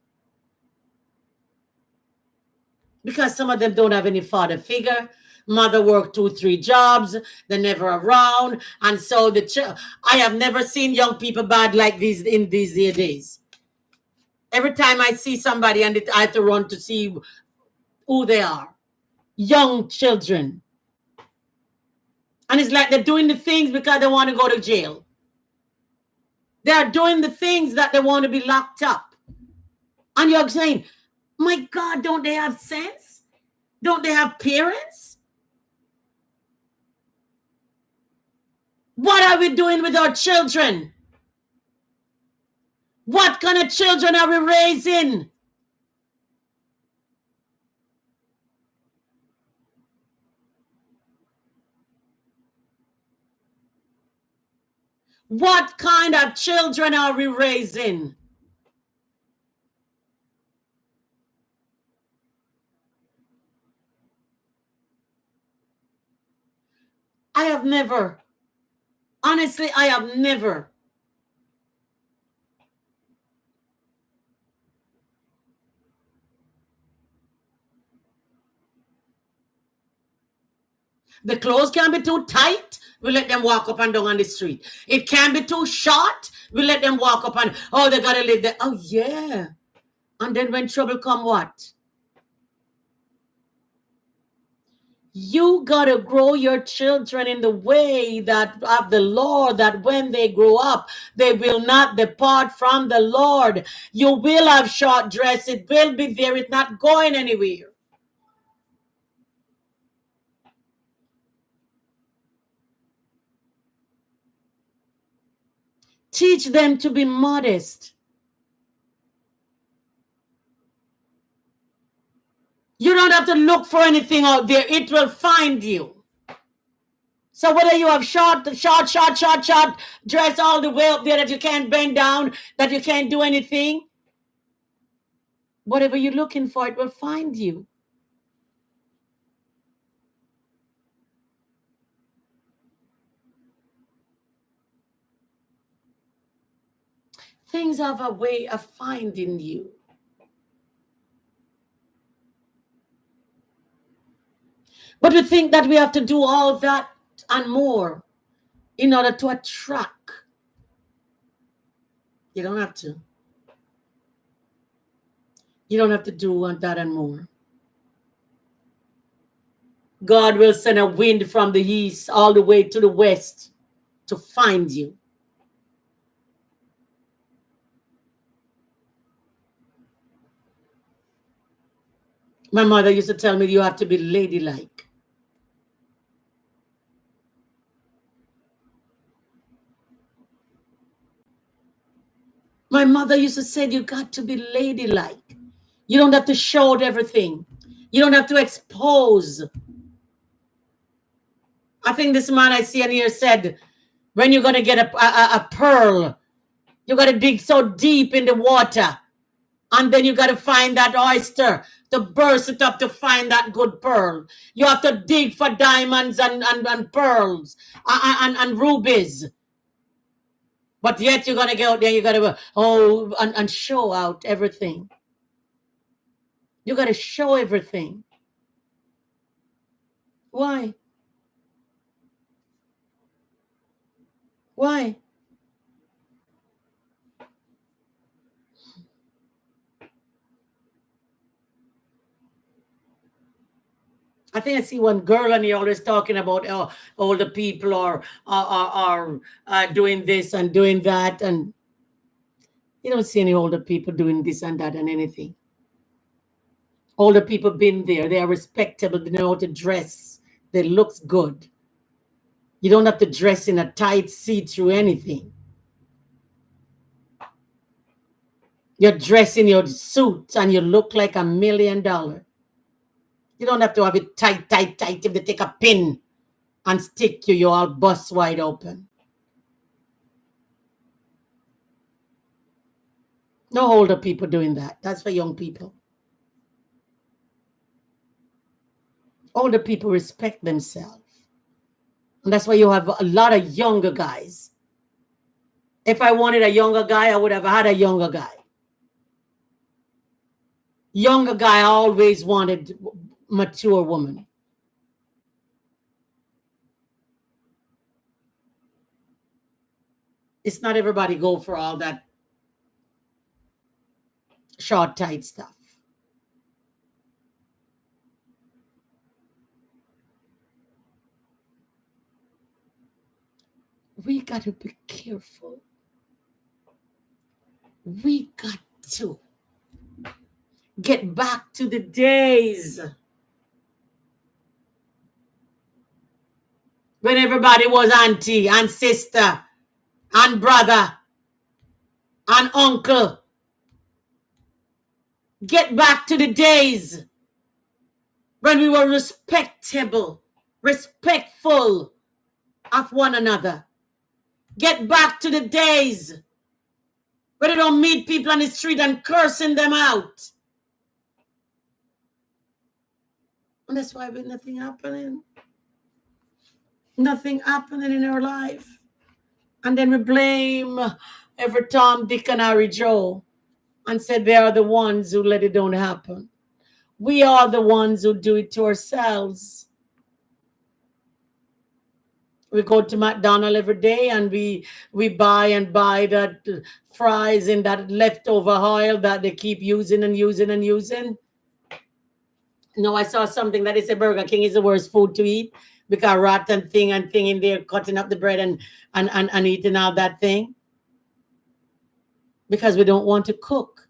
Because some of them don't have any father figure. Mother worked 2-3 jobs. They're never around. And so I have never seen young people bad like these in these days. Every time I see somebody and I have to run to see who they are. Young children. And it's like they're doing the things because they want to go to jail. They're doing the things that they want to be locked up. And you're saying, my God, don't they have sense? Don't they have parents? What are we doing with our children? What kind of children are we raising? What kind of children are we raising? I have never, honestly, I have never. The clothes can be too tight. We let them walk up and down on the street. It can be too short. We let them walk up and, oh, they got to live there. Oh, yeah. And then when trouble come, what? You got to grow your children in the way that of the Lord, that when they grow up, they will not depart from the Lord. You will have short dress. It will be there. It's not going anywhere. Teach them to be modest. You don't have to look for anything out there. It will find you. So whether you have short dress all the way up there that you can't bend down, that you can't do anything, whatever you're looking for, it will find you. Things have a way of finding you. But we think that we have to do all that and more in order to attract. You don't have to. You don't have to do that and more. God will send a wind from the east all the way to the west to find you. My mother used to tell me you have to be ladylike. My mother used to say you got to be ladylike. You don't have to show everything. You don't have to expose. I think this man I see in here said, when you're going to get a pearl, you got to dig so deep in the water. And then you got to find that oyster to burst it up to find that good pearl. You have to dig for diamonds and pearls and rubies. But yet you're going to go out there, you got to, and show out everything. You got to show everything. Why? Why? I think I see one girl and you're always talking about older people are doing this and doing that. And you don't see any older people doing this and that and anything. Older people been there. They are respectable. They know how to dress. They looks good. You don't have to dress in a tight see-through anything. You're dressed in your suit and you look like $1 million. You don't have to have it tight. If they take a pin and stick you, you're all bust wide open. No older people doing that. That's for young people. Older people respect themselves. And that's why you have a lot of younger guys. If I wanted a younger guy, I would have had a younger guy. Younger guy always wanted mature woman. It's not everybody go for all that short, tight stuff. We got to be careful. We got to get back to the days when everybody was auntie and sister and brother and uncle. Get back to the days when we were respectable, respectful of one another. Get back to the days where they don't meet people on the street and cursing them out. And that's why there's nothing happening. Nothing happening in our life. And then we blame every Tom, Dick, and Harry Joe and said they are the ones who let it don't happen. We are the ones who do it to ourselves. We go to McDonald's every day and we buy that fries in that leftover oil that they keep using and using and using. No, I saw something that they said Burger King is the worst food to eat because rotten thing in there cutting up the bread and eating all that thing. Because we don't want to cook.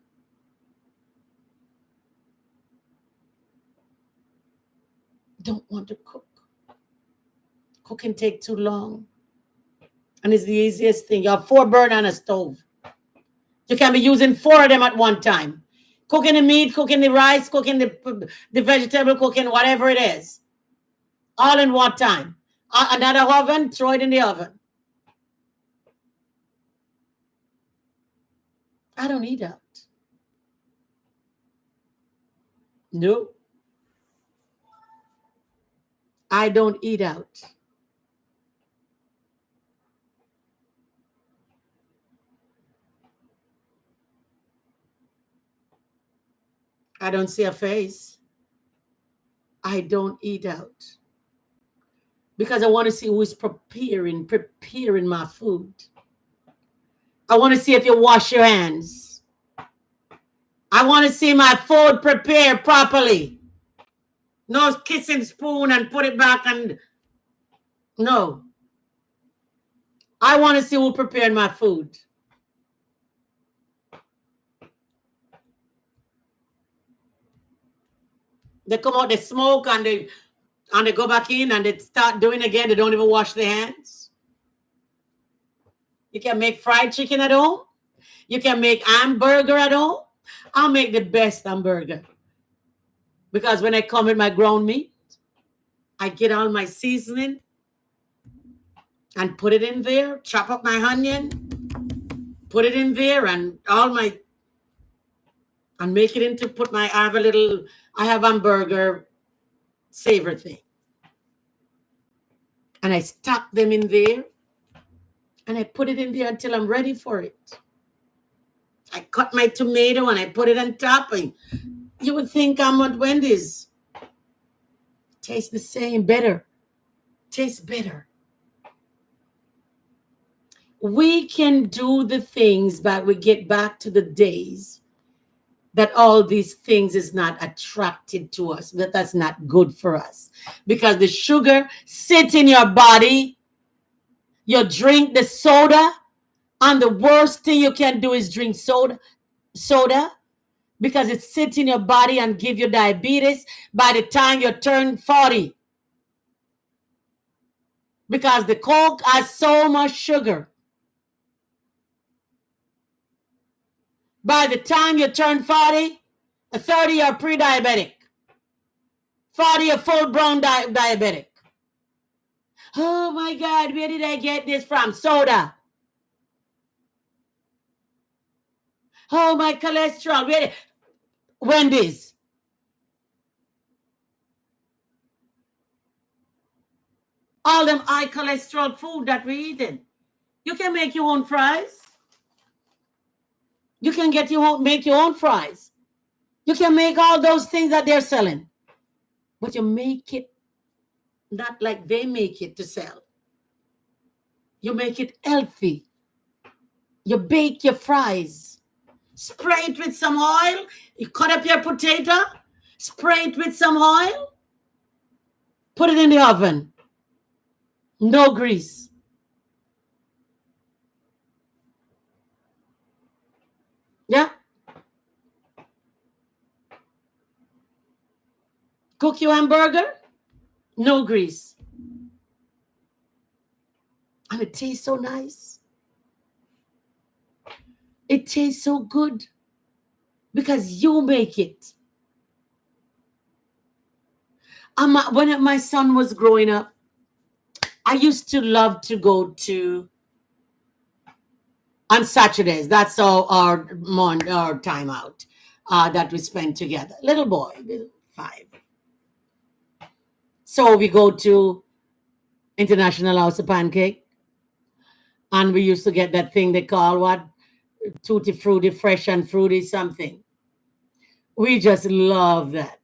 Don't want to cook. Cooking take too long. And it's the easiest thing. You have 4 burner on a stove. You can be using 4 of them at one time. Cooking the meat, cooking the rice, cooking the vegetable, cooking whatever it is. All in one time. Another oven, throw it in the oven. I don't eat out. No. I don't eat out. I don't see a face. I don't eat out because I want to see who is preparing my food. I want to see if you wash your hands. I want to see my food prepared properly. No kissing spoon and put it back and no. I want to see who prepared my food. They come out, they smoke, and they go back in and they start doing again. They don't even wash their hands. You can make fried chicken at home. You can make hamburger at home. I'll make the best hamburger. Because when I come with my ground meat, I get all my seasoning and put it in there, chop up my onion, put it in there, and make it into, I have hamburger savor thing. And I stack them in there, and I put it in there until I'm ready for it. I cut my tomato and I put it on top. And you would think I'm at Wendy's. Tastes the same, better. Tastes better. We can do the things, but we get back to the days that all these things is not attracted to us, that's not good for us. Because the sugar sits in your body. You drink the soda, and the worst thing you can do is drink soda because it sits in your body and give you diabetes by the time you turn 40. Because the Coke has so much sugar. By the time you turn 40, 30 you're pre-diabetic. 40 you're full-blown diabetic. Oh my God, where did I get this from? Soda. Oh, my cholesterol. Wendy's. All them high cholesterol food that we're eating. You can make your own fries. You can make your own fries. You can make all those things that they're selling. But you make it not like they make it to sell. You make it healthy. You bake your fries. Spray it with some oil. You cut up your potato. Spray it with some oil. Put it in the oven. No grease. Yeah. Cook your hamburger. No grease. And it tastes so nice. It tastes so good because you make it. When my son was growing up, I used to love to go to on Saturdays. That's our time out that we spend together. Little boy, 5. So we go to International House of Pancake, and we used to get that thing they call what? Tutti Frutti, fresh and fruity something. We just love that.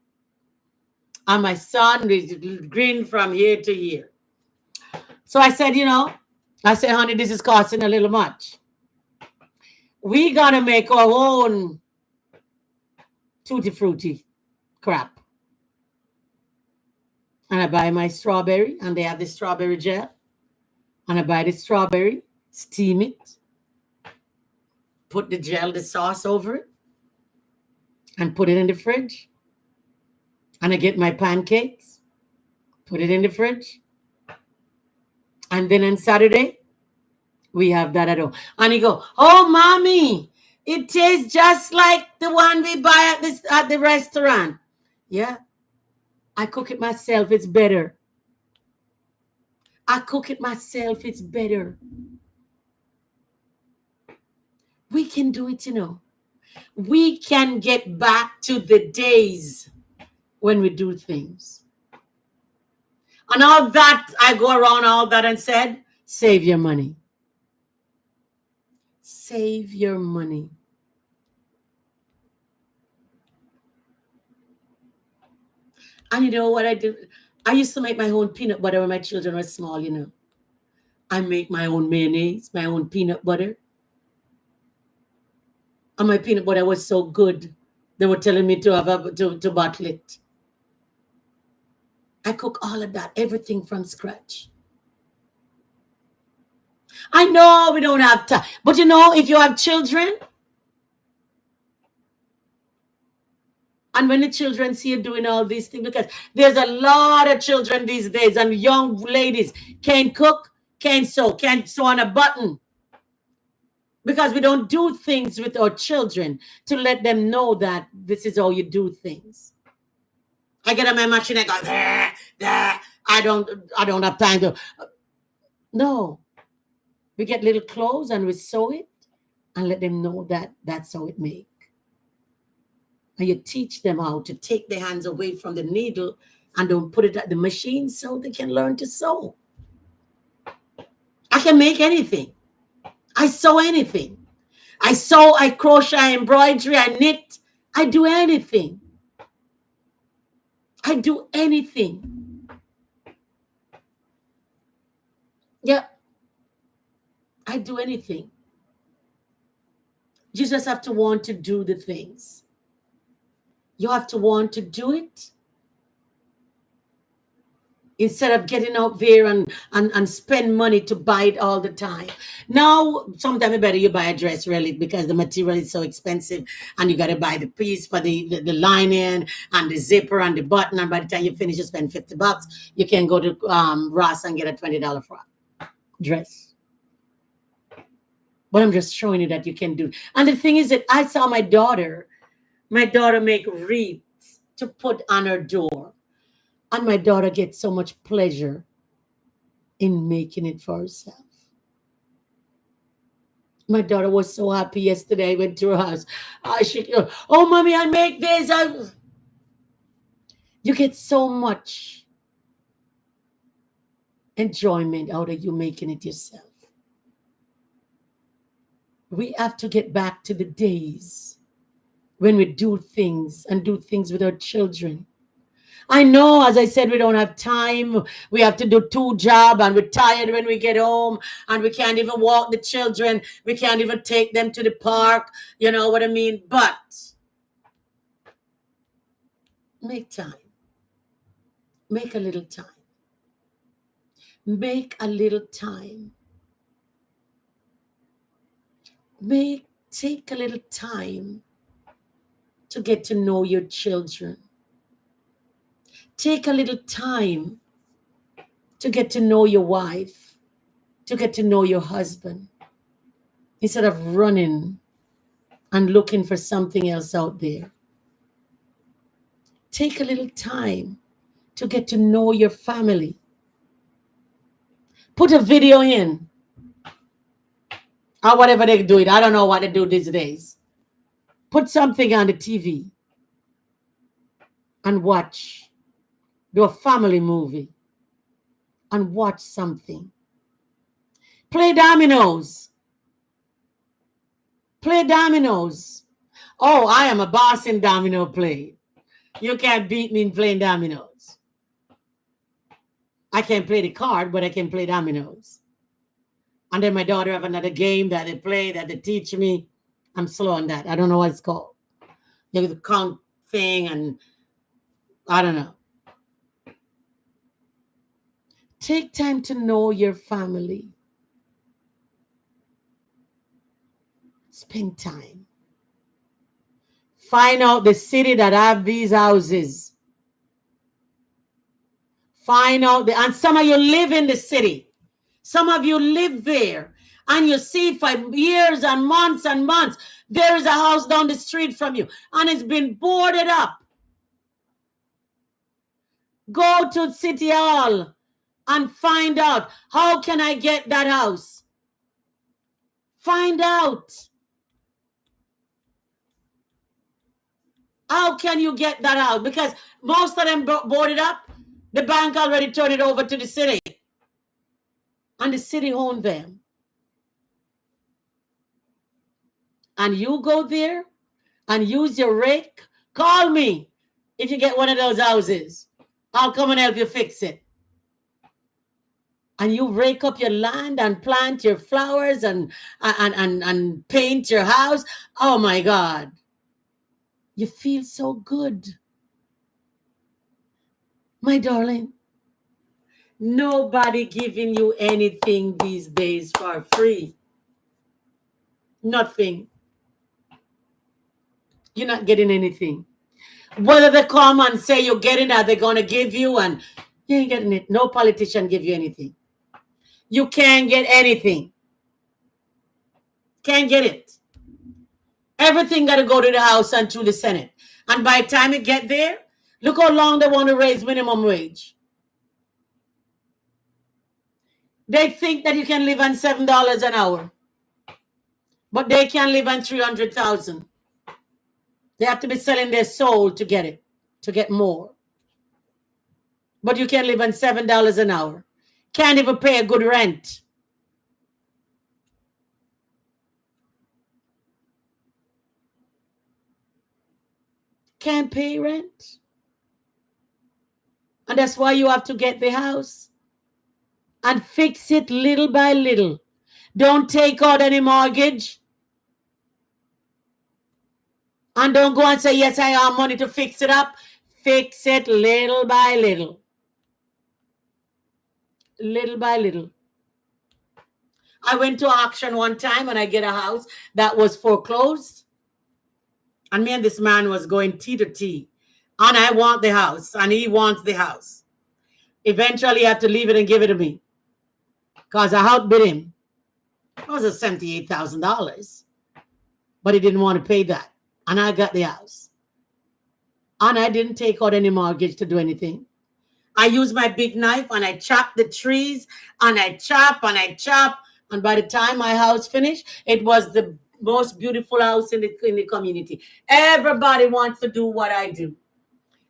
And my son is green from year to year. So I said, honey, this is costing a little much. We got to make our own Tutti Frutti crap. And I buy my strawberry, and they have the strawberry gel. And I buy the strawberry, steam it, put the sauce over it, and put it in the fridge. And I get my pancakes, put it in the fridge. And then on Saturday, we have that at home. And he go, oh, mommy, it tastes just like the one we buy at the restaurant. Yeah, I cook it myself. It's better. I cook it myself. It's better. We can do it, We can get back to the days when we do things. And all that, I go around all that and said, save your money. Save your money. And you know what I do? I used to make my own peanut butter when my children were small, you know. I make my own mayonnaise, my own peanut butter. And my peanut butter was so good. They were telling me to bottle it. I cook all of that, everything from scratch. I know we don't have time, but you know, if you have children, and when the children see you doing all these things, because there's a lot of children these days, and young ladies can't cook, can't sew on a button, because we don't do things with our children to let them know that this is how you do things. I get on my machine, I go there, there. I don't have time to. No, we get little clothes and we sew it and let them know that that's how it made. And you teach them how to take their hands away from the needle and don't put it at the machine so they can learn to sew. I can make anything. I sew anything. I sew, I crochet, I embroidery, I knit. I do anything. I do anything. Yeah. I do anything. You just have to want to do the things. You have to want to do it instead of getting out there and spend money to buy it all the time. Now, sometimes better you buy a dress really because the material is so expensive and you got to buy the piece for the lining and the zipper and the button. And by the time you finish, you spend $50. You can go to Ross and get a $20 dress. But I'm just showing you that you can do. And the thing is that I saw my daughter make wreaths to put on her door. And my daughter gets so much pleasure in making it for herself. My daughter was so happy yesterday. I went to her house. Oh, mommy, I make this. You get so much enjoyment out of you making it yourself. We have to get back to the days when we do things with our children. I know, as I said, we don't have time. We have to do 2 jobs and we're tired when we get home and we can't even walk the children. We can't even take them to the park. You know what I mean? But make time. Make a little time. Make a little time. Take a little time to get to know your children. Take a little time to get to know your wife, to get to know your husband, instead of running and looking for something else out there. Take a little time to get to know your family. Put a video in, or whatever they do it. I don't know what they do these days. Put something on the TV and watch. Do a family movie and watch something. Play dominoes. Play dominoes. Oh, I am a boss in domino play. You can't beat me in playing dominoes. I can't play the card, but I can play dominoes. And then my daughter have another game that they play that they teach me. I'm slow on that. I don't know what it's called. You have the count thing and I don't know. Take time to know your family. Spend time. Find out the city that have these houses. Find out and some of you live in the city. Some of you live there. And you see for years and months, there is a house down the street from you. And it's been boarded up. Go to City Hall and find out, how can I get that house? Find out. How can you get that out? Because most of them boarded up. The bank already turned it over to the city. And the city owned them. And you go there and use your rake. Call me if you get one of those houses. I'll come and help you fix it. And you rake up your land and plant your flowers and paint your house. Oh my God. You feel so good. My darling, nobody giving you anything these days for free. Nothing. You're not getting anything. Whether they come and say you're getting that, they're going to give you, and you ain't getting it. No politician give you anything. You can't get anything. Can't get it. Everything got to go to the House and through the Senate. And by the time it get there, look how long they want to raise minimum wage. They think that you can live on $7 an hour, but they can live on 300,000. They have to be selling their soul to get it, to get more. But you can live on $7 an hour. Can't even pay a good rent. Can't pay rent. And that's why you have to get the house and fix it little by little. Don't take out any mortgage. And don't go and say, yes, I have money to fix it up. Fix it little by little. Little by little. I went to auction one time and I get a house that was foreclosed. And me and this man was going T to T. And I want the house and he wants the house. Eventually, I have to leave it and give it to me because I outbid him. It was a $78,000. But he didn't want to pay that. And I got the house. And I didn't take out any mortgage to do anything. I used my big knife and I chopped the trees and I chop and I chop. And by the time my house finished, it was the most beautiful house in the community. Everybody wants to do what I do.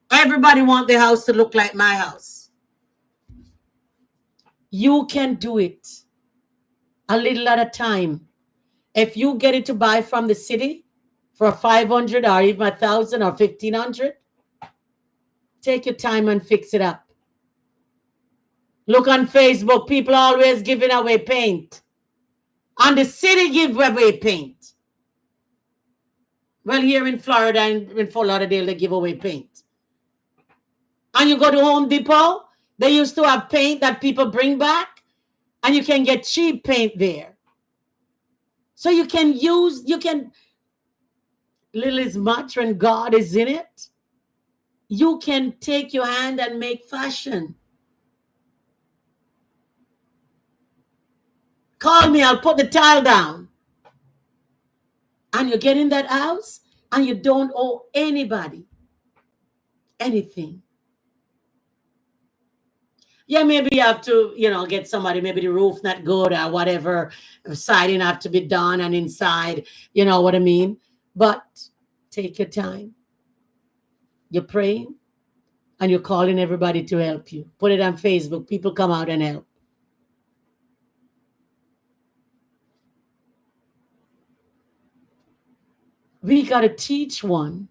Everybody wants the house to look like my house. You can do it a little at a time. If you get it to buy from the city for 500 or even 1,000 or 1,500, take your time and fix it up. Look on Facebook, people always giving away paint. And the city give away paint. Well, here in Florida and in Fort Lauderdale, they give away paint. And you go to Home Depot, they used to have paint that people bring back, and you can get cheap paint there. So you can little is much when God is in it. You can take your hand and make fashion. Call me, I'll put the tile down. And you get in that house and you don't owe anybody anything. Yeah, maybe you have to, get somebody, maybe the roof not good or whatever, siding have to be done and inside, you know what I mean? But take your time. You're praying and you're calling everybody to help you. Put it on Facebook. People come out and help. We got to teach one.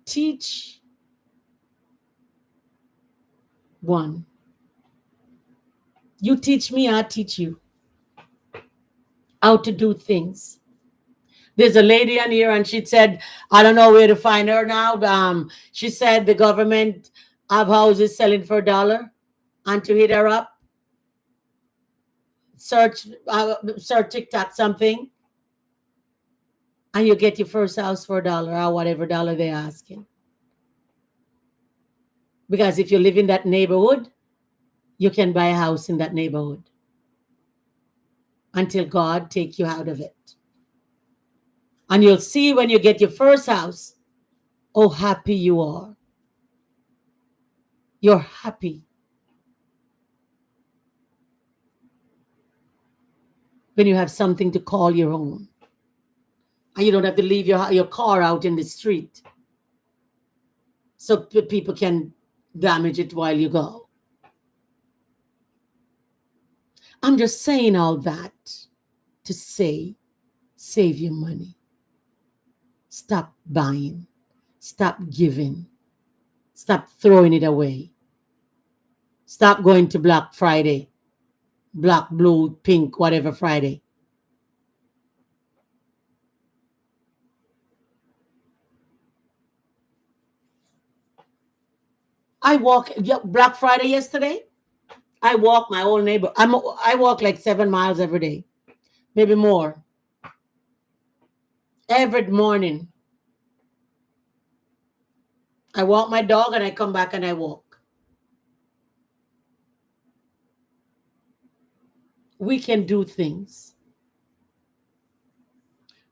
Teach one. You teach me, I teach you how to do things. There's a lady on here and she said, I don't know where to find her now. She said the government have houses selling for $1 and to hit her up, search TikTok something, and you get your first house for $1 or whatever dollar they're asking. Because if you live in that neighborhood, you can buy a house in that neighborhood until God take you out of it. And you'll see when you get your first house, how happy you are. You're happy. When you have something to call your own. And you don't have to leave your car out in the street so people can damage it while you go. I'm just saying all that to say, save your money. Stop buying. Stop giving. Stop throwing it away. Stop going to Black Friday, black, blue, pink, whatever Friday. I walk Black Friday yesterday. I walk my whole neighbor. I walk like 7 miles every day, maybe more. Every morning, I walk my dog and I come back and I walk. We can do things.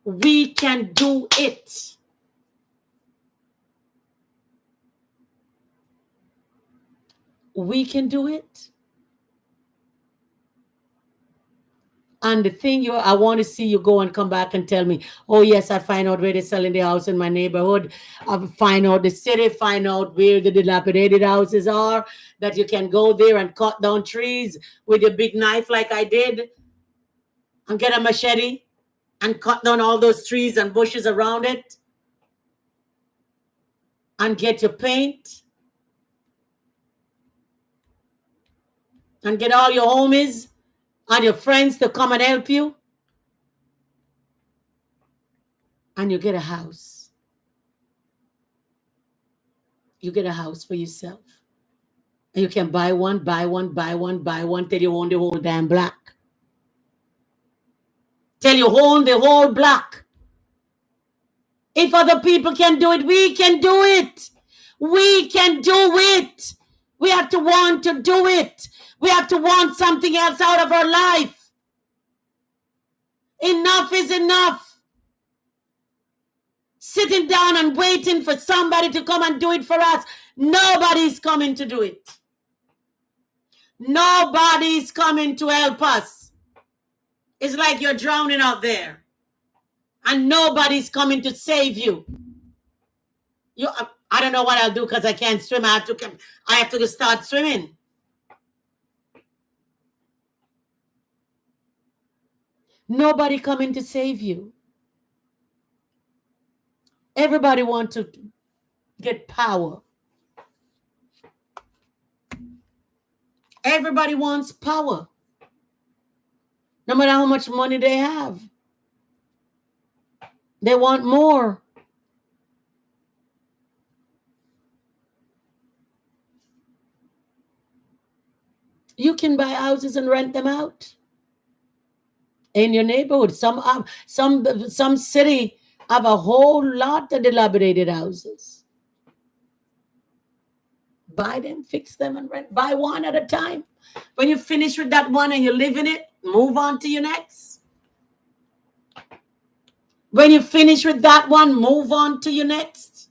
We can do it. We can do it. And the thing I want to see you go and come back and tell me, oh yes, I find out where they're selling the house in my neighborhood. I find out the city, find out where the dilapidated houses are, that you can go there and cut down trees with a big knife like I did and get a machete and cut down all those trees and bushes around it and get your paint and get all your homies and your friends to come and help you, and you get a house. You get a house for yourself. And you can buy one, buy one, buy one, buy one till you own the whole damn block. Till you own the whole block. If other people can do it, we can do it. We can do it. We have to want to do it. We have to want something else out of our life. Enough is enough. Sitting down and waiting for somebody to come and do it for us. Nobody's coming to do it. Nobody's coming to help us. It's like you're drowning out there and nobody's coming to save you. I don't know what I'll do because I can't swim. I have to start swimming. Nobody coming to save you. Everybody wants to get power. Everybody wants power. No matter how much money they have. They want more. You can buy houses and rent them out in your neighborhood. Some city have a whole lot of dilapidated houses. Buy them, fix them, and rent. Buy one at a time. When you finish with that one and you live in it, move on to your next. When you finish with that one, move on to your next.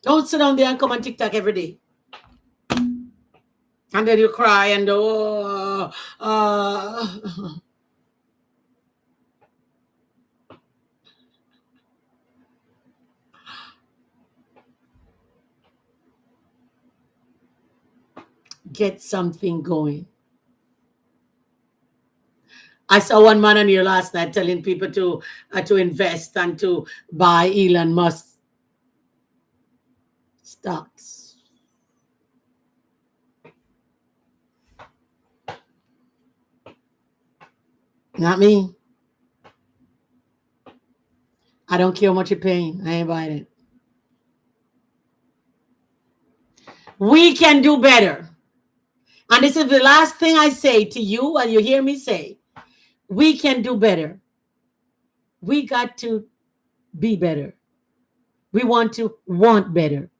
Don't sit down there and come on TikTok every day. And then you cry and get something going. I saw one man on here last night telling people to invest and to buy Elon Musk stocks. Not me. I don't care how much you're paying. I ain't buying it. We can do better. And this is the last thing I say to you, and you hear me say, we can do better. We got to be better. We want better.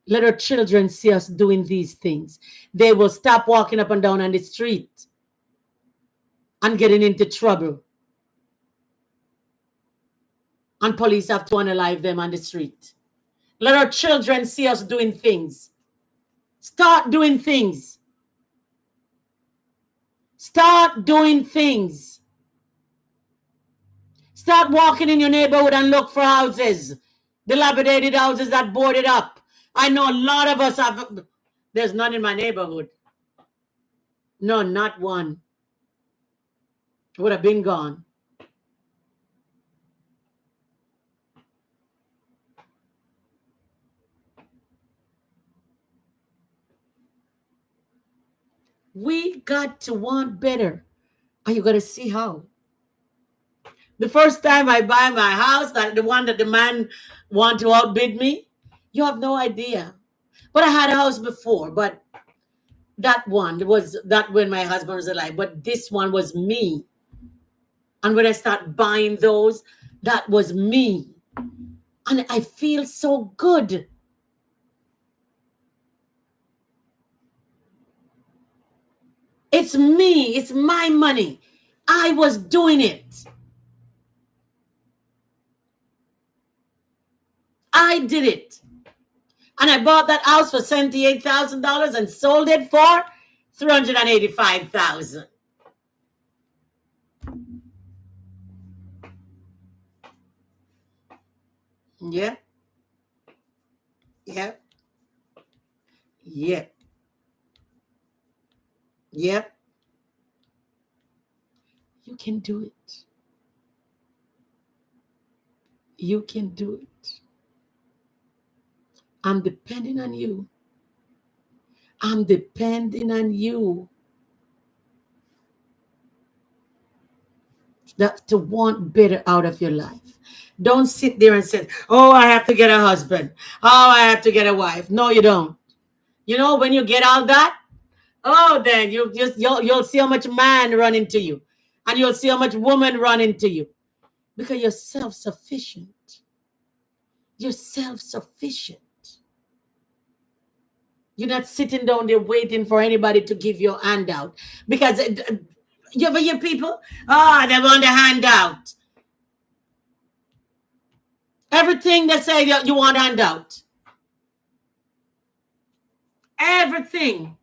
Let our children see us doing these things. They will stop walking up and down on the street and getting into trouble. And police have to unalive them on the street. Let our children see us doing things. Start doing things. Start doing things. Start walking in your neighborhood and look for houses. Dilapidated houses that boarded up. I know a lot of us have. There's none in my neighborhood. No, not one. Would have been gone. We got to want better. And you got to see how. The first time I buy my house, that the one that the man want to outbid me, you have no idea. But I had a house before, but that one was that when my husband was alive. But this one was me. And when I start buying those, that was me. And I feel so good. It's me. It's my money. I was doing it. I did it. And I bought that house for $78,000 and sold it for $385,000. Yeah. Yeah. Yeah. Yeah. You can do it. You can do it. I'm depending on you. I'm depending on you to want better out of your life. Don't sit there and say, "Oh, I have to get a husband. Oh, I have to get a wife." No, you don't. You know, when you get all that, oh, then you'll see how much man run into you, and you'll see how much woman run into you, because you're self-sufficient. You're self-sufficient. You're not sitting down there waiting for anybody to give you a handout. Because you ever hear people? Ah, they want a handout. Everything they say you want a handout. Everything.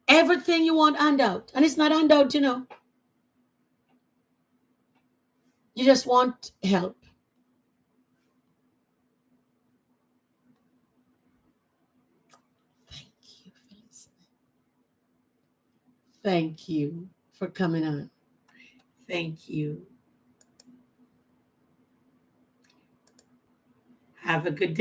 Everything you want handout. And it's not handout, you know. You just want help. Thank you for listening. Thank you for coming on. Thank you. Have a good day.